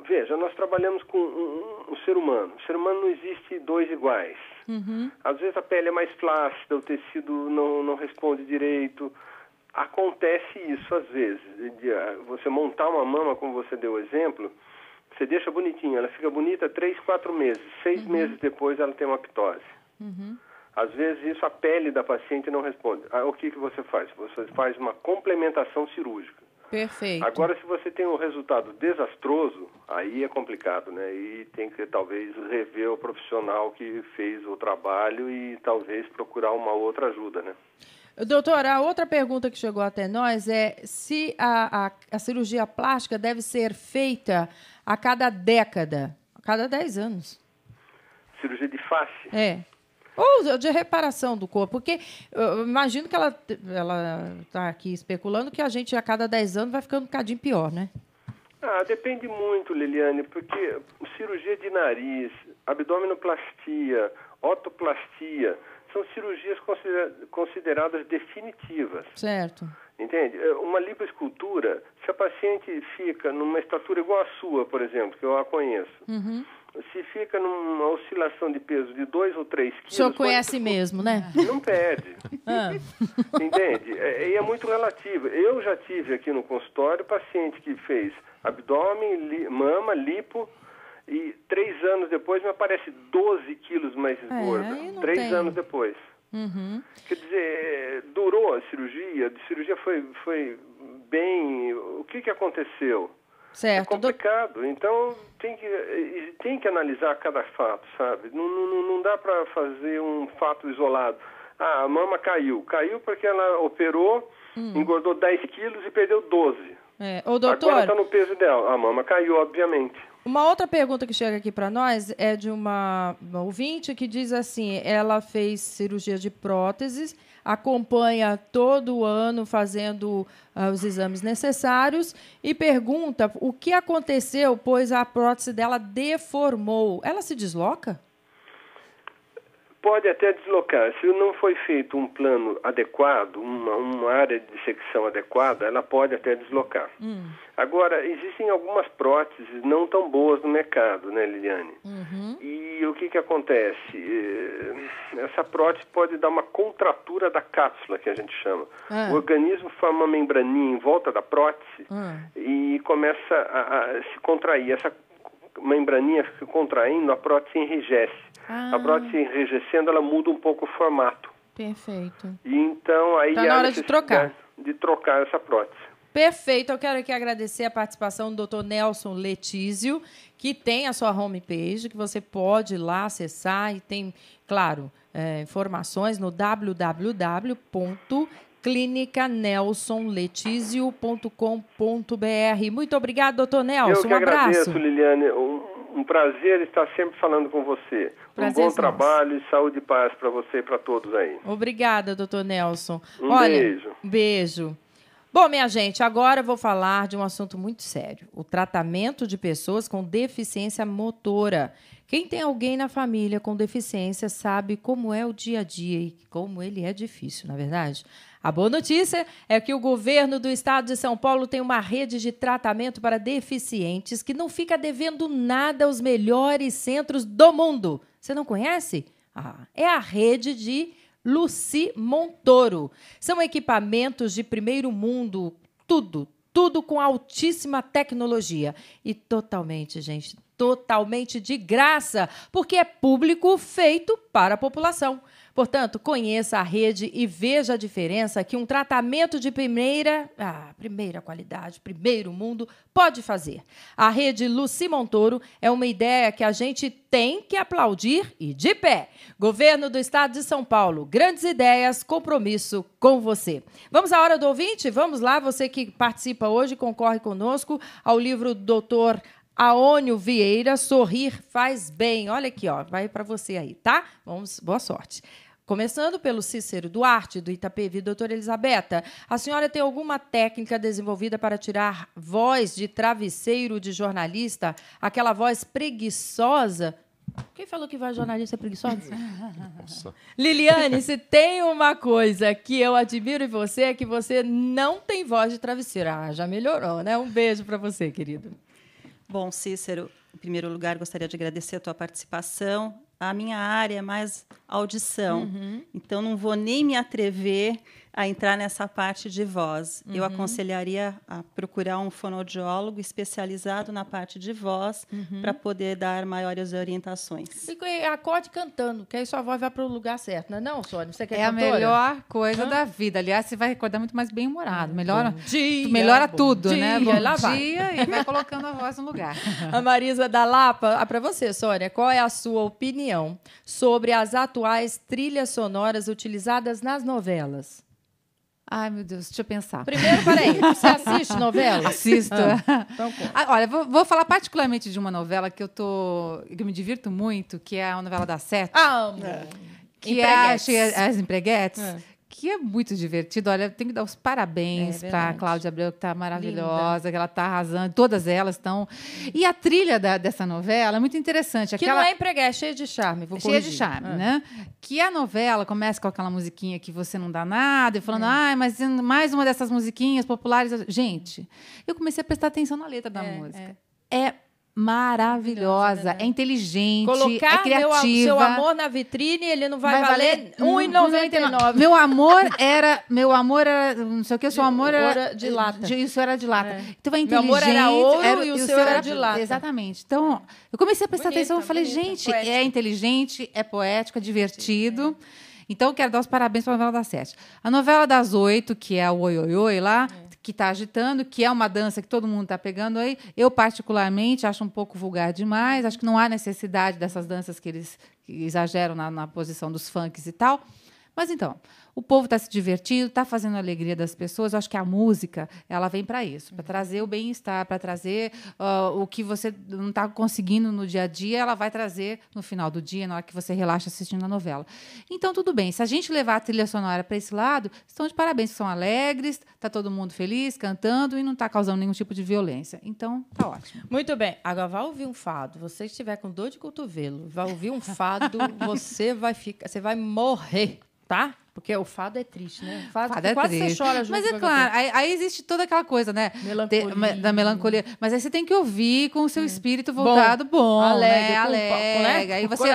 Veja, nós trabalhamos com um ser humano. O ser humano não existe dois iguais. Às vezes a pele é mais flácida, o tecido não responde direito. acontece isso às vezes. Você montar uma mama, como você deu o exemplo, você deixa bonitinha, ela fica bonita 3, 4 meses. 6 meses depois ela tem uma ptose. Às vezes isso a pele da paciente não responde. O que você faz? Você faz uma complementação cirúrgica. Perfeito. Agora, se você tem um resultado desastroso, aí é complicado, né? E tem que talvez rever o profissional que fez o trabalho e talvez procurar uma outra ajuda, né? Doutora, a outra pergunta que chegou até nós é se a cirurgia plástica deve ser feita a cada década, a cada 10 anos. Cirurgia de face? É. Ou de reparação do corpo, porque eu imagino que ela está aqui especulando que a gente a cada 10 anos vai ficando um bocadinho pior, né? Depende muito, Liliane, porque cirurgia de nariz, abdominoplastia, otoplastia, são cirurgias consideradas definitivas. Certo. Entende? Uma lipoescultura, se a paciente fica numa estatura igual à sua, por exemplo, que eu a conheço, se fica numa oscilação de peso de 2 ou 3 quilos... O senhor conhece mesmo, né? Não perde. Entende? E é muito relativo. Eu já tive aqui no consultório paciente que fez abdômen, mama, lipo, e 3 anos depois me aparece 12 quilos mais gorda. 3 anos depois. Quer dizer, durou a cirurgia foi bem... O que aconteceu? Certo. É complicado, então tem que analisar cada fato, sabe? Não dá para fazer um fato isolado. A mama caiu porque ela operou, engordou 10 quilos e perdeu 12. Ô, doutor, agora está no peso ideal. A mama caiu, obviamente. Uma outra pergunta que chega aqui para nós é de uma ouvinte que diz assim, ela fez cirurgia de próteses, acompanha todo ano fazendo os exames necessários e pergunta o que aconteceu, pois a prótese dela deformou. Ela se desloca? Pode até deslocar. Se não foi feito um plano adequado, uma área de dissecção adequada, ela pode até deslocar. Agora, existem algumas próteses não tão boas no mercado, né, Liliane? E o que acontece? Essa prótese pode dar uma contratura da cápsula, que a gente chama. O organismo forma uma membraninha em volta da prótese e começa a se contrair. Essa membraninha fica contraindo, a prótese enrijece. A prótese enrijecendo, ela muda um pouco o formato. Perfeito. E então aí tá na hora de trocar essa prótese. Perfeito. Eu quero aqui agradecer a participação do Dr. Nelson Letísio, que tem a sua homepage, que você pode ir lá acessar e tem, claro, informações no www.clinicanelsonletizio.com.br. Muito obrigado, doutor Nelson. Eu que agradeço, Liliane. Um prazer estar sempre falando com você. Prazer, um bom trabalho e saúde e paz para você e para todos aí. Obrigada, doutor Nelson. Beijo. Beijo. Bom, minha gente, agora eu vou falar de um assunto muito sério. O tratamento de pessoas com deficiência motora. Quem tem alguém na família com deficiência sabe como é o dia a dia e como ele é difícil, na verdade. A boa notícia é que o governo do estado de São Paulo tem uma rede de tratamento para deficientes que não fica devendo nada aos melhores centros do mundo. Você não conhece? É a rede de Luci Montoro. São equipamentos de primeiro mundo, tudo com altíssima tecnologia. E totalmente, gente, totalmente de graça, porque é público feito para a população. Portanto, conheça a rede e veja a diferença que um tratamento de primeira qualidade, primeiro mundo, pode fazer. A rede Luci Montoro é uma ideia que a gente tem que aplaudir e de pé. Governo do Estado de São Paulo, grandes ideias, compromisso com você. Vamos à hora do ouvinte? Vamos lá, você que participa hoje, concorre conosco ao livro do doutor Aônio Vieira, Sorrir Faz Bem. Olha aqui, vai para você aí, tá? Boa sorte. Começando pelo Cícero Duarte, do Itapevi. Doutora Elizabeta, a senhora tem alguma técnica desenvolvida para tirar voz de travesseiro de jornalista, aquela voz preguiçosa? Quem falou que voz de jornalista é preguiçosa? Liliane, se tem uma coisa que eu admiro em você, é que você não tem voz de travesseiro. Já melhorou, né? Um beijo para você, querido. Bom, Cícero, em primeiro lugar, gostaria de agradecer a tua participação. A minha área é mais audição, então não vou nem me atrever a entrar nessa parte de voz. Eu aconselharia a procurar um fonoaudiólogo especializado na parte de voz para poder dar maiores orientações. E acorde cantando, que aí sua voz vai para o lugar certo, não é não, Sônia? Você quer É cantora? a melhor coisa da vida. Aliás, você vai acordar muito mais bem-humorado. Melhora Bom tudo, dia, né? Bom lá vai. dia, e vai colocando a voz no lugar. A Marisa da Lapa, para você, Sônia, qual é a sua opinião sobre as atuais trilhas sonoras utilizadas nas novelas? Ai, meu Deus, deixa eu pensar. Primeiro, peraí, você assiste novela? Assisto. Então, conta. Olha, vou falar particularmente de uma novela que eu me divirto muito, que é a novela das 7. Amo. Que Empreguetes. é as Empreguetes. Que é muito divertido. Olha, eu tenho que dar os parabéns para a Cláudia Abreu, que está maravilhosa, que ela está arrasando. Todas elas estão. E a trilha dessa novela é muito interessante. Que não é empreguete, cheia de charme. Vou cheia de corrigir. charme, né? Que a novela começa com aquela musiquinha que você não dá nada, e falando, mas mais uma dessas musiquinhas populares. Gente, eu comecei a prestar atenção na letra da música. É maravilhosa, é inteligente, Colocar é criativa. seu amor na vitrine, ele não vai valer R$1,99. Meu amor era, não sei o que, seu amor era de lata. Isso era de lata. Então é inteligente. Meu amor era ouro e o seu era de lata. Exatamente. Então, eu comecei a prestar atenção e falei, gente, poética. é inteligente, é poético, é divertido. Então, eu quero dar os parabéns para a novela das 7. A novela das 8, que é o Oi, Oi, Oi lá, que está agitando, que é uma dança que todo mundo está pegando aí. Eu, particularmente, acho um pouco vulgar demais. Acho que não há necessidade dessas danças que eles exageram na posição dos funks e tal. Mas, então, o povo está se divertindo, está fazendo a alegria das pessoas. Eu acho que a música ela vem para isso, para trazer o bem-estar, para trazer o que você não está conseguindo no dia a dia, ela vai trazer no final do dia, na hora que você relaxa assistindo a novela. Então, tudo bem. Se a gente levar a trilha sonora para esse lado, estão de parabéns, são alegres, está todo mundo feliz, cantando e não está causando nenhum tipo de violência. Então, tá ótimo. Muito bem. Agora, vai ouvir um fado. Você que estiver com dor de cotovelo, vai ouvir um fado, você vai morrer, tá? Porque o fado é triste, né? Fado é quase triste. você chora junto. Mas é claro, aí existe toda aquela coisa, né? Da melancolia. Mas aí você tem que ouvir com o seu espírito voltado bom, alegre, né? Alegre. Aí você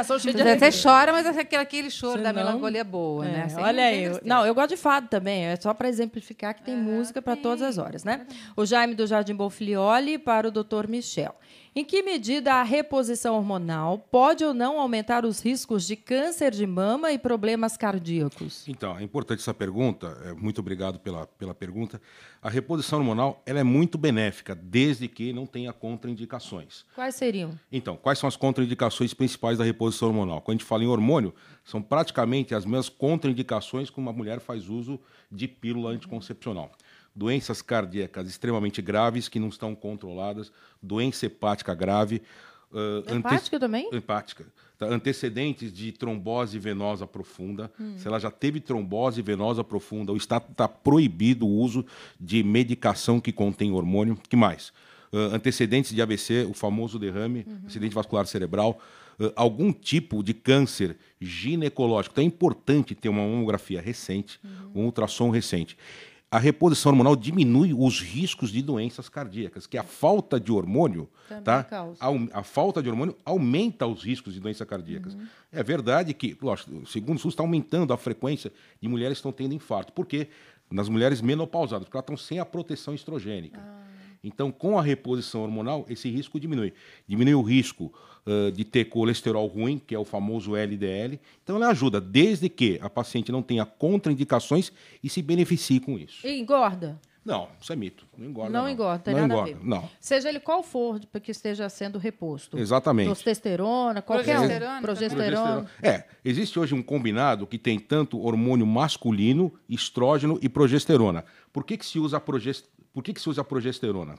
chora, mas é aquele choro da melancolia boa, né? Olha aí. Não, eu gosto de fado também. É só para exemplificar que tem música para todas as horas, né? O Jaime do Jardim Bonfilioli para o Dr. Michel. Em que medida a reposição hormonal pode ou não aumentar os riscos de câncer de mama e problemas cardíacos? Então, é importante essa pergunta. Muito obrigado pela pergunta. A reposição hormonal ela é muito benéfica, desde que não tenha contraindicações. Quais seriam? Então, quais são as contraindicações principais da reposição hormonal? Quando a gente fala em hormônio, são praticamente as mesmas contraindicações que uma mulher faz uso de pílula anticoncepcional. Doenças cardíacas extremamente graves que não estão controladas, doença hepática grave. Hepática também? Hepática. Antecedentes de trombose venosa profunda. Se ela já teve trombose venosa profunda, o Estado está proibido o uso de medicação que contém hormônio. O que mais? Antecedentes de AVC, o famoso derrame, acidente vascular cerebral. Algum tipo de câncer ginecológico. Então é importante ter uma mamografia recente, um ultrassom recente. A reposição hormonal diminui os riscos de doenças cardíacas, que a falta de hormônio, a falta de hormônio aumenta os riscos de doenças cardíacas. É verdade que, lógico, segundo o SUS, está aumentando a frequência de mulheres que estão tendo infarto. Por quê? Nas mulheres menopausadas, porque elas estão sem a proteção estrogênica. Então, com a reposição hormonal, esse risco diminui. Diminui o risco de ter colesterol ruim, que é o famoso LDL. Então, ela ajuda, desde que a paciente não tenha contraindicações e se beneficie com isso. E engorda? Não, isso é mito. Não engorda. Não engorda, tem nada a ver. Não. Seja ele qual for, para que esteja sendo reposto. Exatamente. Testosterona, qualquer progesterona. Existe hoje um combinado que tem tanto hormônio masculino, estrógeno e progesterona. Por que se usa a progesterona?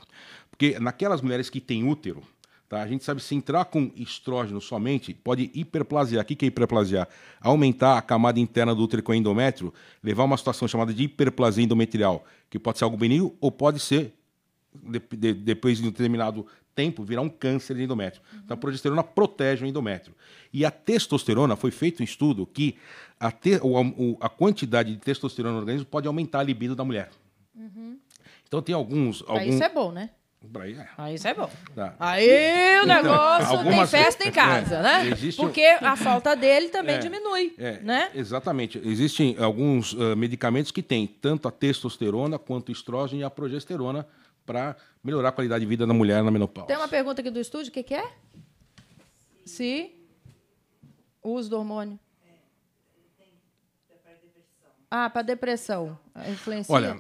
Porque naquelas mulheres que têm útero, tá, a gente sabe que se entrar com estrógeno somente, pode hiperplasiar. O que é hiperplasiar? Aumentar a camada interna do útero com endométrio, levar a uma situação chamada de hiperplasia endometrial, que pode ser algo benigno ou pode ser, depois de um determinado tempo, virar um câncer de endométrio. Então, a progesterona protege o endométrio. E a testosterona, foi feito um estudo que a quantidade de testosterona no organismo pode aumentar a libido da mulher. Então, tem alguns... Isso é bom, né? Aí isso é bom. Tá. Aí o negócio tem festa em casa, né? Porque a falta dele também diminui, né? Exatamente. Existem alguns medicamentos que têm tanto a testosterona quanto o estrógeno e a progesterona para melhorar a qualidade de vida da mulher na menopausa. Tem uma pergunta aqui do estúdio, o que é? Se o uso do hormônio. Para depressão. Influencia? Olha,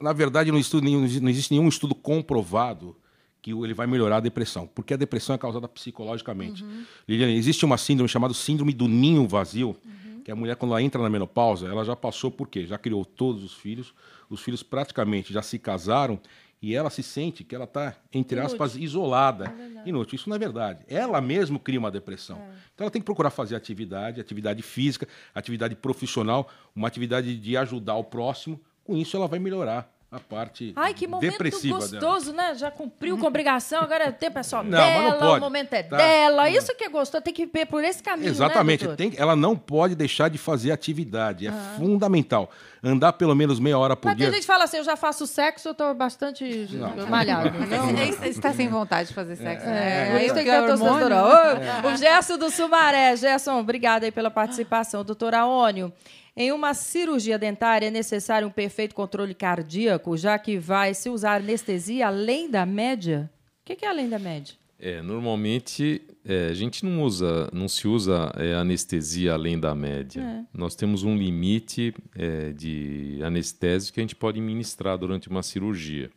na verdade, não existe nenhum estudo comprovado que ele vai melhorar a depressão, porque a depressão é causada psicologicamente. Liliane, existe uma síndrome chamada síndrome do ninho vazio, que a mulher, quando ela entra na menopausa, ela já passou por quê? Já criou todos os filhos praticamente já se casaram, e ela se sente que ela está, entre aspas, isolada. Inútil. Isso não é verdade. Ela mesma cria uma depressão. Então ela tem que procurar fazer atividade física, atividade profissional, uma atividade de ajudar o próximo. Com isso ela vai melhorar a parte que momento depressiva gostoso, dela. né? Já cumpriu com obrigação, agora é tempo é só não, dela, mas não pode. O momento é dela. Isso que é gostoso, tem que ir por esse caminho, Exatamente. né, Ela não pode deixar de fazer atividade, é fundamental. Andar pelo menos meia hora por dia. Mas tem gente que fala assim, eu já faço sexo, eu estou bastante malhado. Você está sem vontade de fazer sexo. Isso tem que ter testosterona. O Gerson do Sumaré. Gerson, obrigada aí pela participação. Doutor Aônio, em uma cirurgia dentária é necessário um perfeito controle cardíaco, já que vai se usar anestesia além da média? O que é além da média? Normalmente a gente não se usa anestesia além da média. Nós temos um limite de anestésico que a gente pode ministrar durante uma cirurgia.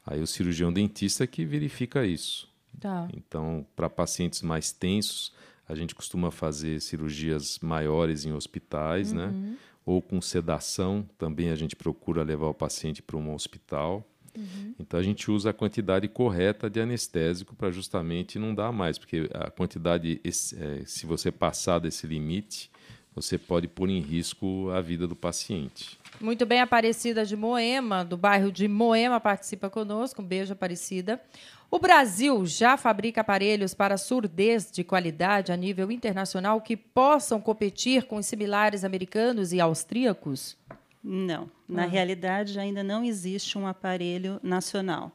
Aí o cirurgião dentista que verifica isso. Tá. Então, para pacientes mais tensos, a gente costuma fazer cirurgias maiores em hospitais, né? Ou com sedação, também a gente procura levar o paciente para um hospital. Então a gente usa a quantidade correta de anestésico para justamente não dar mais, porque a quantidade, se você passar desse limite, você pode pôr em risco a vida do paciente. Muito bem, Aparecida de Moema, do bairro de Moema, participa conosco. Um beijo, Aparecida. O Brasil já fabrica aparelhos para surdez de qualidade a nível internacional que possam competir com os similares americanos e austríacos? Não. Na realidade, ainda não existe um aparelho nacional.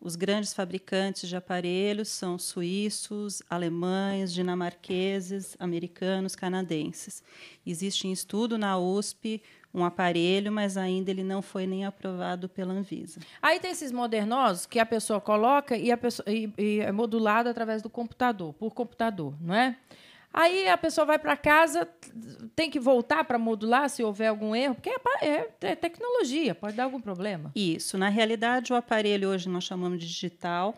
Os grandes fabricantes de aparelhos são suíços, alemães, dinamarqueses, americanos, canadenses. Existe em estudo na USP um aparelho, mas ainda ele não foi nem aprovado pela Anvisa. Aí tem esses modernosos que a pessoa coloca e é modulado através do computador, por computador, não é? Aí a pessoa vai para casa, tem que voltar para modular se houver algum erro, porque é tecnologia, pode dar algum problema. Isso. Na realidade, o aparelho hoje nós chamamos de digital.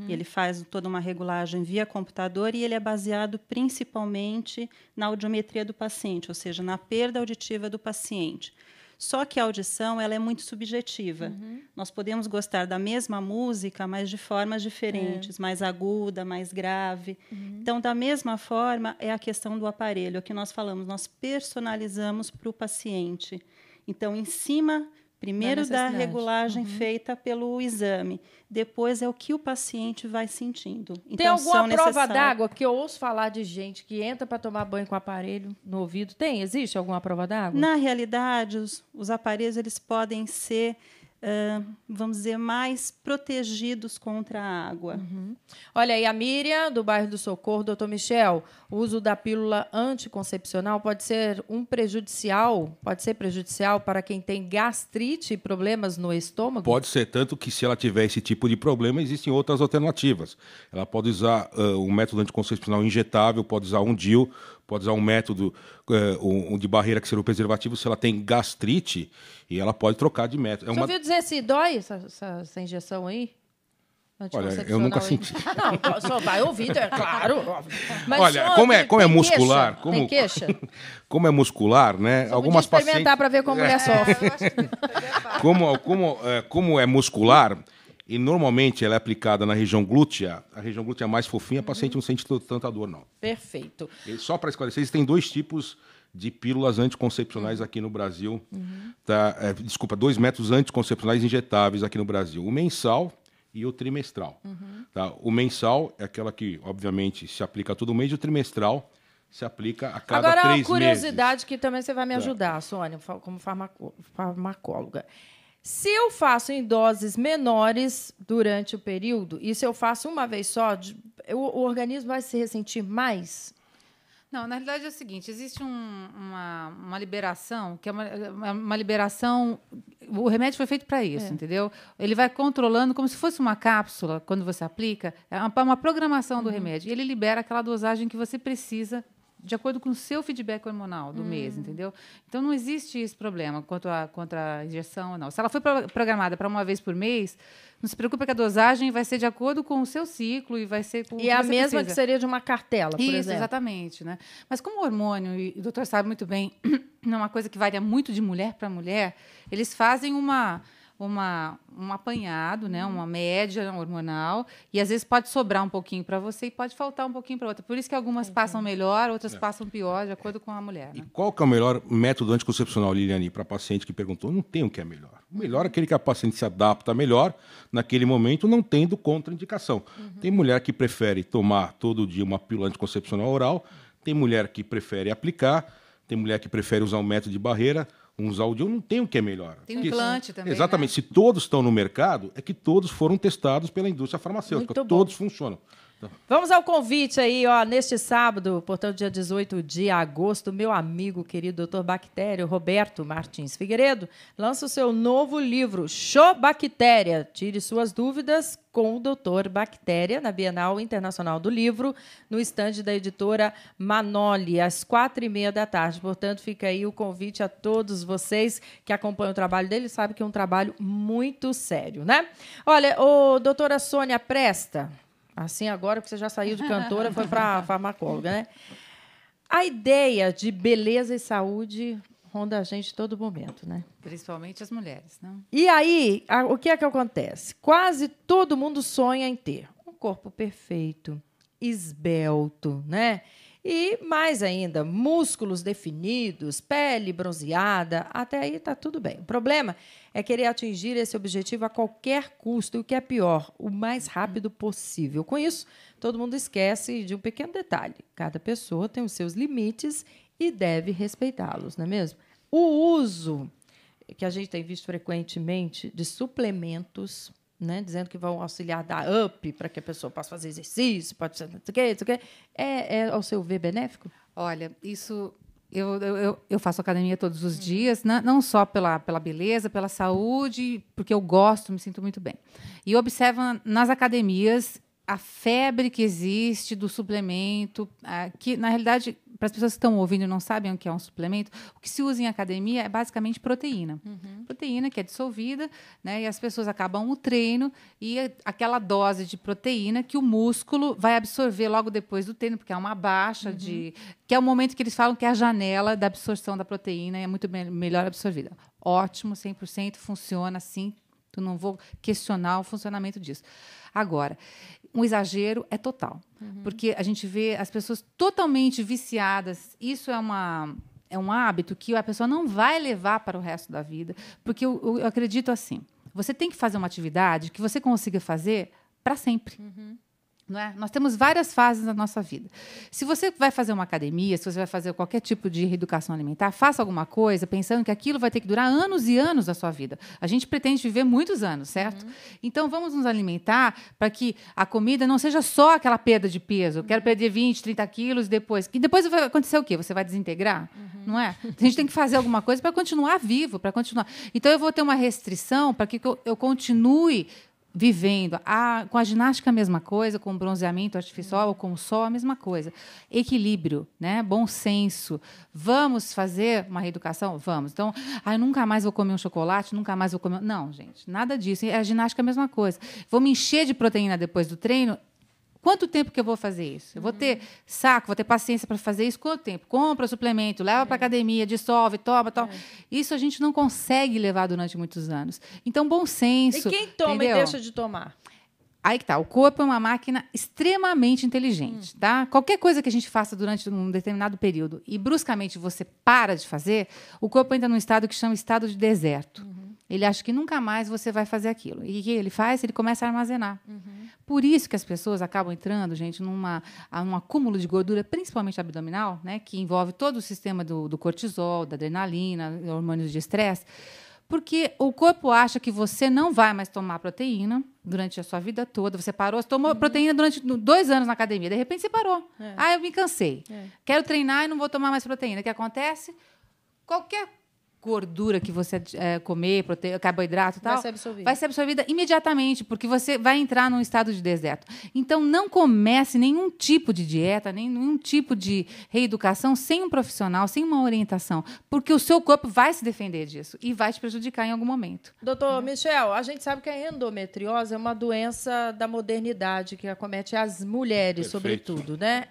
Ele faz toda uma regulagem via computador e ele é baseado principalmente na audiometria do paciente, ou seja, na perda auditiva do paciente. Só que a audição ela é muito subjetiva. Nós podemos gostar da mesma música, mas de formas diferentes, mais aguda, mais grave. Então, da mesma forma, é a questão do aparelho, é o que nós falamos, nós personalizamos para o paciente. Então, em cima, primeiro da regulagem feita pelo exame, depois é o que o paciente vai sentindo. Então, tem alguma prova d'água que eu ouço falar de gente que entra para tomar banho com aparelho no ouvido? Existe alguma prova d'água? Na realidade, os aparelhos eles podem ser, vamos dizer, mais protegidos contra a água. Olha aí, a Miriam, do bairro do Socorro, doutor Michel, o uso da pílula anticoncepcional pode ser prejudicial para quem tem gastrite e problemas no estômago? Pode ser, tanto que se ela tiver esse tipo de problema, existem outras alternativas. Ela pode usar um método anticoncepcional injetável, pode usar um DIU, pode usar um método de barreira que seria o preservativo se ela tem gastrite e ela pode trocar de método. Você ouviu dizer se dói essa injeção aí? Olha, eu nunca senti. Não, só vai ouvir, é claro. Mas olha, como é muscular... Tem queixa? Como é muscular, né? Só algumas podia experimentar para ver como a mulher sofre. Como é muscular... E normalmente ela é aplicada na região glútea, a região glútea mais fofinha, a paciente não sente tanta dor, não. Perfeito. E só para esclarecer, existem 2 tipos de pílulas anticoncepcionais aqui no Brasil. Tá? 2 métodos anticoncepcionais injetáveis aqui no Brasil. O mensal e o trimestral. Tá? O mensal é aquela que, obviamente, se aplica todo mês, e o trimestral se aplica a cada 3 meses. Agora, uma curiosidade que também você vai me ajudar, Sônia, como farmacóloga. Se eu faço em doses menores durante o período, e se eu faço uma vez só, o organismo vai se ressentir mais? Não, na realidade é o seguinte, existe uma liberação, que é uma liberação... O remédio foi feito para isso, entendeu? Ele vai controlando como se fosse uma cápsula, quando você aplica, é uma programação do remédio. E ele libera aquela dosagem que você precisa de acordo com o seu feedback hormonal do mês, entendeu? Então, não existe esse problema quanto à injeção ou não. Se ela foi programada para uma vez por mês, não se preocupe que a dosagem vai ser de acordo com o seu ciclo e vai ser com o que E a você mesma precisa. que seria de uma cartela, por Isso, exemplo. exatamente. Né? Mas como o hormônio, e o doutor sabe muito bem, é uma coisa que varia muito de mulher para mulher, eles fazem um apanhado, né, uma média hormonal, e às vezes pode sobrar um pouquinho para você e pode faltar um pouquinho para outra. Por isso que algumas passam melhor, outras passam pior, de acordo com a mulher. E Né? qual que é o melhor método anticoncepcional, Liliane, para paciente que perguntou? Não tem o que é melhor. O melhor é aquele que a paciente se adapta melhor naquele momento, não tendo contraindicação. Tem mulher que prefere tomar todo dia uma pílula anticoncepcional oral, tem mulher que prefere aplicar, tem mulher que prefere usar um método de barreira, usar o DIU, não tem o que é melhor. Tem um implante também. Exatamente. Né? Se todos estão no mercado, é que todos foram testados pela indústria farmacêutica. Muito bom. Todos funcionam. Vamos ao convite aí, ó, neste sábado, portanto, dia 18 de agosto, meu amigo querido Dr. Bactéria, Roberto Martins Figueiredo, lança o seu novo livro, Show Bactéria. Tire suas dúvidas com o Dr. Bactéria, na Bienal Internacional do Livro, no estande da editora Manoli, às 4h30 da tarde. Portanto, fica aí o convite a todos vocês que acompanham o trabalho dele, sabem que é um trabalho muito sério, né? Olha, doutora Sônia Presta... Assim, agora que você já saiu de cantora, foi para farmacóloga, né? A ideia de beleza e saúde ronda a gente todo momento, né? Principalmente as mulheres, não? E aí, o que é que acontece? Quase todo mundo sonha em ter um corpo perfeito, esbelto, né? E, mais ainda, músculos definidos, pele bronzeada, até aí está tudo bem. O problema é querer atingir esse objetivo a qualquer custo, e o que é pior, o mais rápido possível. Com isso, todo mundo esquece de um pequeno detalhe. Cada pessoa tem os seus limites e deve respeitá-los, não é mesmo? O uso, que a gente tem visto frequentemente, de suplementos, né, dizendo que vão auxiliar a dar up para que a pessoa possa fazer exercício, pode ser, não sei o quê. É, ao seu ver, benéfico? Olha, isso... Eu faço academia todos os dias, não só pela beleza, pela saúde, porque eu gosto, me sinto muito bem. E eu observo nas academias a febre que existe do suplemento, que, na realidade, para as pessoas que estão ouvindo e não sabem o que é um suplemento, o que se usa em academia é basicamente proteína. Proteína que é dissolvida, né, e as pessoas acabam o treino e aquela dose de proteína que o músculo vai absorver logo depois do treino, porque é uma baixa que é o momento que eles falam que é a janela da absorção da proteína é muito melhor absorvida. Ótimo, 100%, funciona assim, eu não vou questionar o funcionamento disso. Agora, um exagero é total, porque a gente vê as pessoas totalmente viciadas. Isso é um hábito que a pessoa não vai levar para o resto da vida, porque eu acredito assim, você tem que fazer uma atividade que você consiga fazer para sempre. Não é? Nós temos várias fases na nossa vida. Se você vai fazer uma academia, se você vai fazer qualquer tipo de reeducação alimentar, faça alguma coisa pensando que aquilo vai ter que durar anos e anos da sua vida. A gente pretende viver muitos anos, certo? Então, vamos nos alimentar para que a comida não seja só aquela perda de peso. Eu quero perder 20, 30 quilos depois. E depois vai acontecer o quê? Você vai desintegrar? Não é? A gente tem que fazer alguma coisa para continuar vivo, para continuar. Então, eu vou ter uma restrição para que eu continue vivendo. Com a ginástica, a mesma coisa, com o bronzeamento artificial ou com o sol, a mesma coisa. Equilíbrio, né? Bom senso. Vamos fazer uma reeducação? Vamos. Então, eu nunca mais vou comer um chocolate, nunca mais vou comer... Não, gente, nada disso. A ginástica é a mesma coisa. Vou me encher de proteína depois do treino. Quanto tempo que eu vou fazer isso? Eu vou ter saco, vou ter paciência para fazer isso? Quanto tempo? Compra o suplemento, leva para a academia, dissolve, toma. Isso a gente não consegue levar durante muitos anos. Então, bom senso. E quem toma entendeu? e deixa de tomar? Aí que tá. O corpo é uma máquina extremamente inteligente, tá? Qualquer coisa que a gente faça durante um determinado período e bruscamente você para de fazer, o corpo entra num estado que chama estado de deserto. Ele acha que nunca mais você vai fazer aquilo. E o que ele faz? Ele começa a armazenar. Por isso que as pessoas acabam entrando, gente, num acúmulo de gordura, principalmente abdominal, né, que envolve todo o sistema do cortisol, da adrenalina, hormônios de estresse, Porque o corpo acha que você não vai mais tomar proteína durante a sua vida toda. Você parou, você tomou proteína durante 2 anos na academia. De repente, você parou. Eu me cansei. Quero treinar e não vou tomar mais proteína. O que acontece? Qualquer gordura que você comer, carboidrato e tal, vai ser absorvida imediatamente, porque você vai entrar num estado de deserto. Então, não comece nenhum tipo de dieta, nenhum tipo de reeducação sem um profissional, sem uma orientação, porque o seu corpo vai se defender disso e vai te prejudicar em algum momento. Doutor Michel, a gente sabe que a endometriose é uma doença da modernidade que acomete as mulheres, sobretudo, né?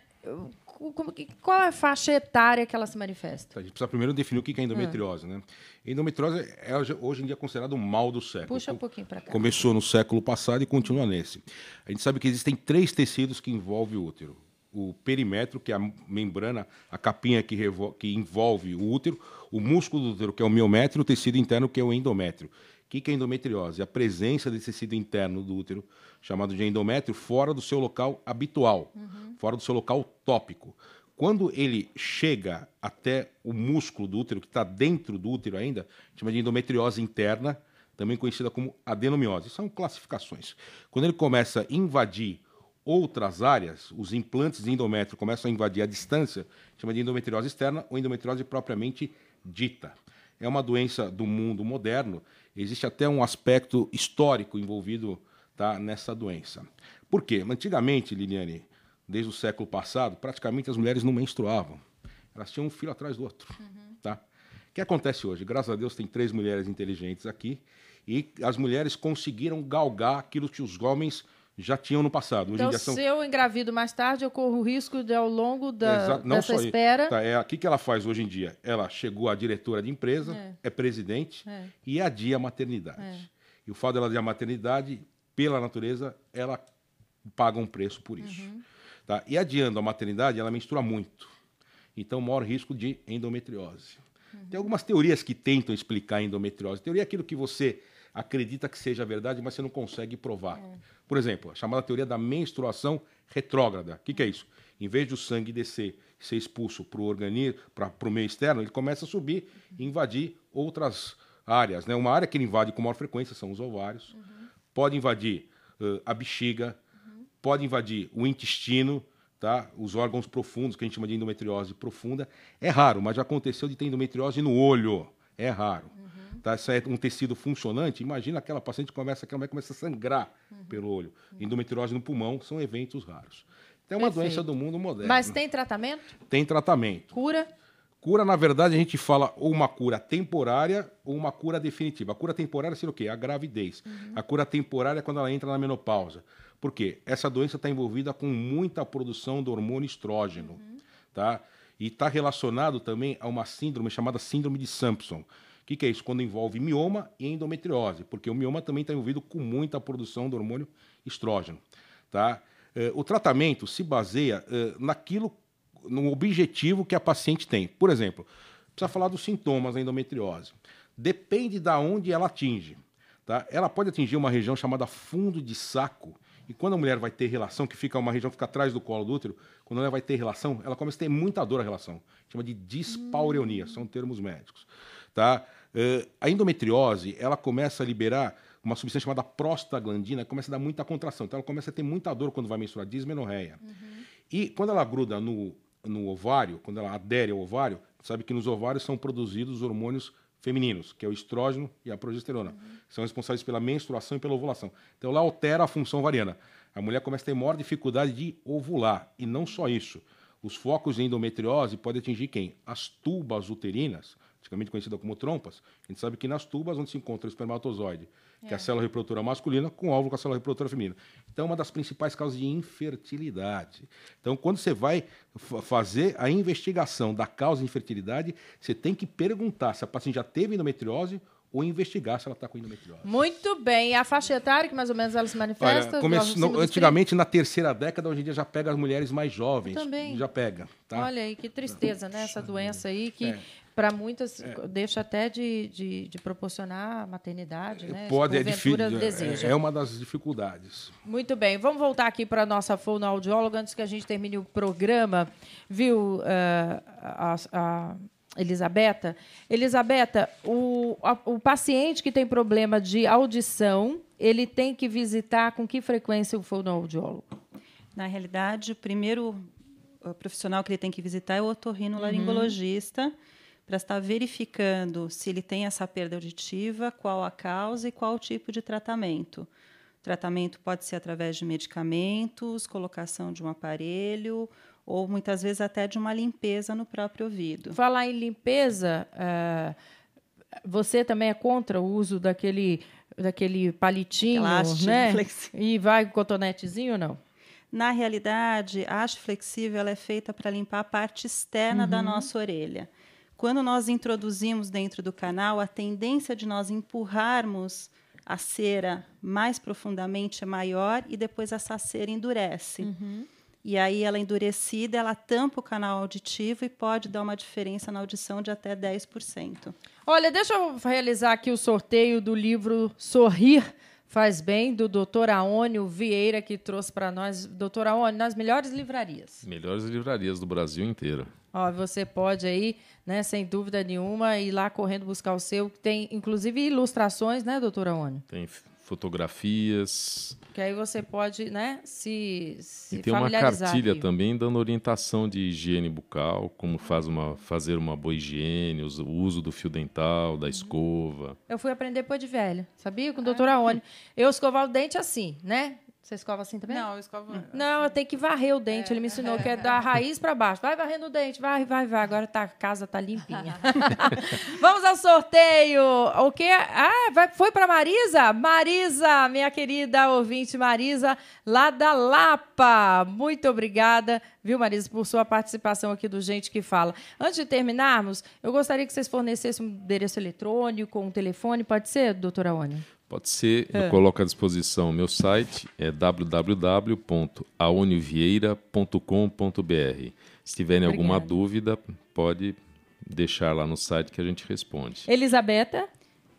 Qual é a faixa etária que ela se manifesta? A gente precisa primeiro definir o que é endometriose, né? Endometriose é hoje em dia considerado um mal do século. Puxa um pouquinho para cá. Começou no século passado e continua nesse. A gente sabe que existem 3 tecidos que envolvem o útero. O perimetro, que é a membrana, a capinha que envolve o útero, o músculo do útero, que é o miométrio, e o tecido interno, que é o endométrio. O que é endometriose? A presença desse tecido interno do útero, chamado de endométrio, fora do seu local habitual, fora do seu local tópico. Quando ele chega até o músculo do útero, que está dentro do útero ainda, chama de endometriose interna, também conhecida como adenomiose. São classificações. Quando ele começa a invadir outras áreas, os implantes de endométrio começam a invadir a distância, chama de endometriose externa ou endometriose propriamente dita. É uma doença do mundo moderno. Existe até um aspecto histórico envolvido, tá, nessa doença. Por quê? Antigamente, Liliane, desde o século passado, praticamente as mulheres não menstruavam. Elas tinham um filho atrás do outro. Tá? O que acontece hoje? Graças a Deus tem 3 mulheres inteligentes aqui e as mulheres conseguiram galgar aquilo que os homens já tinham no passado. Hoje então, se eu engravido mais tarde, eu corro o risco de, ao longo dessa espera... Tá, o que ela faz hoje em dia? Ela chegou a diretora de empresa, é presidente e adia a maternidade. E o fato dela adiar a maternidade, pela natureza, ela paga um preço por isso. Tá? E adiando a maternidade, ela menstrua muito. Então, maior risco de endometriose. Tem algumas teorias que tentam explicar a endometriose. Teoria é aquilo que você acredita que seja verdade, mas você não consegue provar. Por exemplo, a chamada teoria da menstruação retrógrada. O que é isso? Em vez de o sangue descer e ser expulso para o organismo, para o meio externo, ele começa a subir e invadir outras áreas. Né? Uma área que ele invade com maior frequência são os ovários. Pode invadir a bexiga, pode invadir o intestino, tá? Os órgãos profundos, que a gente chama de endometriose profunda. É raro, mas já aconteceu de ter endometriose no olho. É raro. Tá? Isso é um tecido funcionante. Imagina aquela paciente que começa a sangrar pelo olho. Endometriose no pulmão são eventos raros. Então, é uma doença do mundo moderno. Mas tem tratamento? Tem tratamento. Cura? Cura, na verdade, a gente fala ou uma cura temporária ou uma cura definitiva. A cura temporária seria o quê? A gravidez. A cura temporária é quando ela entra na menopausa. Por quê? Essa doença está envolvida com muita produção do hormônio estrógeno. Tá? E está relacionado também a uma síndrome chamada síndrome de Sampson. O que é isso? Quando envolve mioma e endometriose, porque o mioma também está envolvido com muita produção do hormônio estrógeno. Tá? O tratamento se baseia no objetivo que a paciente tem. Por exemplo, precisa falar dos sintomas da endometriose. Depende de onde ela atinge. Tá? Ela pode atingir uma região chamada fundo de saco, e quando a mulher vai ter relação, que fica uma região que fica atrás do colo do útero, quando ela vai ter relação, ela começa a ter muita dor a relação. Chama de dispareunia, são termos médicos. Tá? A endometriose, ela começa a liberar uma substância chamada prostaglandina, que começa a dar muita contração. Então, ela começa a ter muita dor quando vai menstruar, dismenorreia. E quando ela gruda no ovário, quando ela adere ao ovário, sabe que nos ovários são produzidos hormônios femininos, que é o estrógeno e a progesterona, que são responsáveis pela menstruação e pela ovulação. Então, lá altera a função ovariana. A mulher começa a ter maior dificuldade de ovular. E não só isso. Os focos de endometriose podem atingir quem? As tubas uterinas, antigamente conhecida como trompas. A gente sabe que nas tubas onde se encontra o espermatozoide, que é a célula reprodutora masculina, com o óvulo com a célula reprodutora feminina. Então, é uma das principais causas de infertilidade. Então, quando você vai fazer a investigação da causa de infertilidade, você tem que perguntar se a paciente já teve endometriose ou investigar se ela está com endometriose. Muito bem. E a faixa etária, que mais ou menos ela se manifesta? Olha, antigamente, na terceira década, hoje em dia já pega as mulheres mais jovens. Também. Já pega. Tá? Olha aí, que tristeza, né? Essa doença aí que... Para muitas, deixa até de proporcionar maternidade, né? Pode, é uma das dificuldades. Muito bem, vamos voltar aqui para a nossa fonoaudióloga antes que a gente termine o programa. Viu, Elisabetta. Elisabetta, o paciente que tem problema de audição, ele tem que visitar com que frequência o fonoaudiólogo? Na realidade, o primeiro profissional que ele tem que visitar é o otorrinolaringologista, para estar verificando se ele tem essa perda auditiva, qual a causa e qual o tipo de tratamento. O tratamento pode ser através de medicamentos, colocação de um aparelho, ou muitas vezes até de uma limpeza no próprio ouvido. Falar em limpeza, você também é contra o uso daquele palitinho, né? E vai com cotonetezinho ou não? Na realidade, a haste flexível ela é feita para limpar a parte externa da nossa orelha. Quando nós introduzimos dentro do canal, a tendência de nós empurrarmos a cera mais profundamente é maior e depois essa cera endurece. E aí, ela endurecida, ela tampa o canal auditivo e pode dar uma diferença na audição de até 10%. Olha, deixa eu realizar aqui o sorteio do livro Sorrir Faz Bem, do Dr. Aônio Vieira, que trouxe para nós. Dr. Aônio, nas melhores livrarias. Melhores livrarias do Brasil inteiro. Ó, você pode aí, né, sem dúvida nenhuma, ir lá correndo buscar o seu. Tem, inclusive, ilustrações, né, doutor Aônio? Tem fotografias. Que aí você pode, né, se e tem uma cartilha também dando orientação de higiene bucal, como fazer uma boa higiene, o uso do fio dental, da escova. Eu fui aprender depois de velha, sabia? Com o doutor Aônio. Eu escovar o dente assim, né? Você escova assim também? Não, eu escovo... Não, eu tenho que varrer o dente. Ele me ensinou que é da raiz para baixo. Vai varrendo o dente, vai. Agora a casa tá limpinha. Vamos ao sorteio. O quê? Foi para Marisa? Marisa, minha querida ouvinte Marisa, lá da Lapa. Muito obrigada, viu, Marisa, por sua participação aqui do Gente que Fala. Antes de terminarmos, eu gostaria que vocês fornecessem um endereço eletrônico, um telefone. Pode ser, doutora Aônio? Pode ser, eu coloco à disposição o meu site, é www.aoniovieira.com.br. Se tiverem alguma dúvida, pode deixar lá no site que a gente responde. Elisabetta?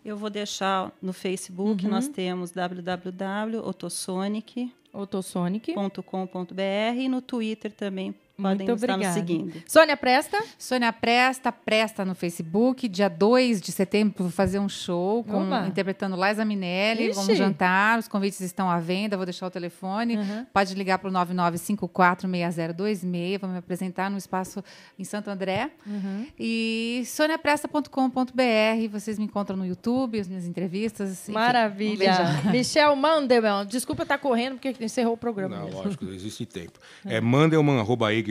Eu vou deixar no Facebook, nós temos www.otosonic.com.br e no Twitter também. Podem estar nos seguindo. Sônia Presta? Sônia Presta no Facebook. Dia 2 de setembro vou fazer um show interpretando Liza Minnelli. Ixi. Vamos jantar, os convites estão à venda, vou deixar o telefone. Pode ligar para o 9954-6026. Vou me apresentar no espaço em Santo André. E soniapresta.com.br. Vocês me encontram no YouTube, as minhas entrevistas. Enfim, maravilha. Michel Mandelman, desculpa estar correndo porque encerrou o programa. Não, lógico, existe tempo. É mandelman@eg.com.br.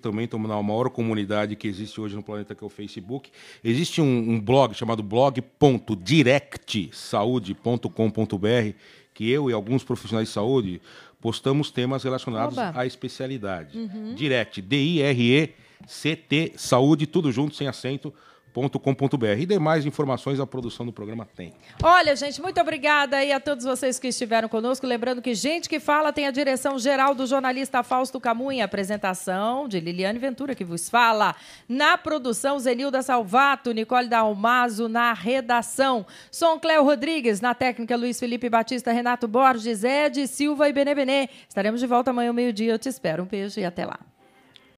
Também estamos na maior comunidade que existe hoje no planeta, que é o Facebook. Existe um blog chamado blog.directsaude.com.br, que eu e alguns profissionais de saúde postamos temas relacionados à especialidade. Direct, D-I-R-E-C-T, saúde, tudo junto, sem acento, .com.br. E demais informações a produção do programa tem. Olha, gente, muito obrigada aí a todos vocês que estiveram conosco. Lembrando que Gente que Fala tem a direção geral do jornalista Fausto Camunha, apresentação de Liliane Ventura, que vos fala. Na produção, Zenilda Salvato, Nicole Dalmaso na redação. Som Cléo Rodrigues, na técnica Luiz Felipe Batista, Renato Borges, Ed Silva e Benê Benê. Estaremos de volta amanhã ao meio-dia. Eu te espero. Um beijo e até lá.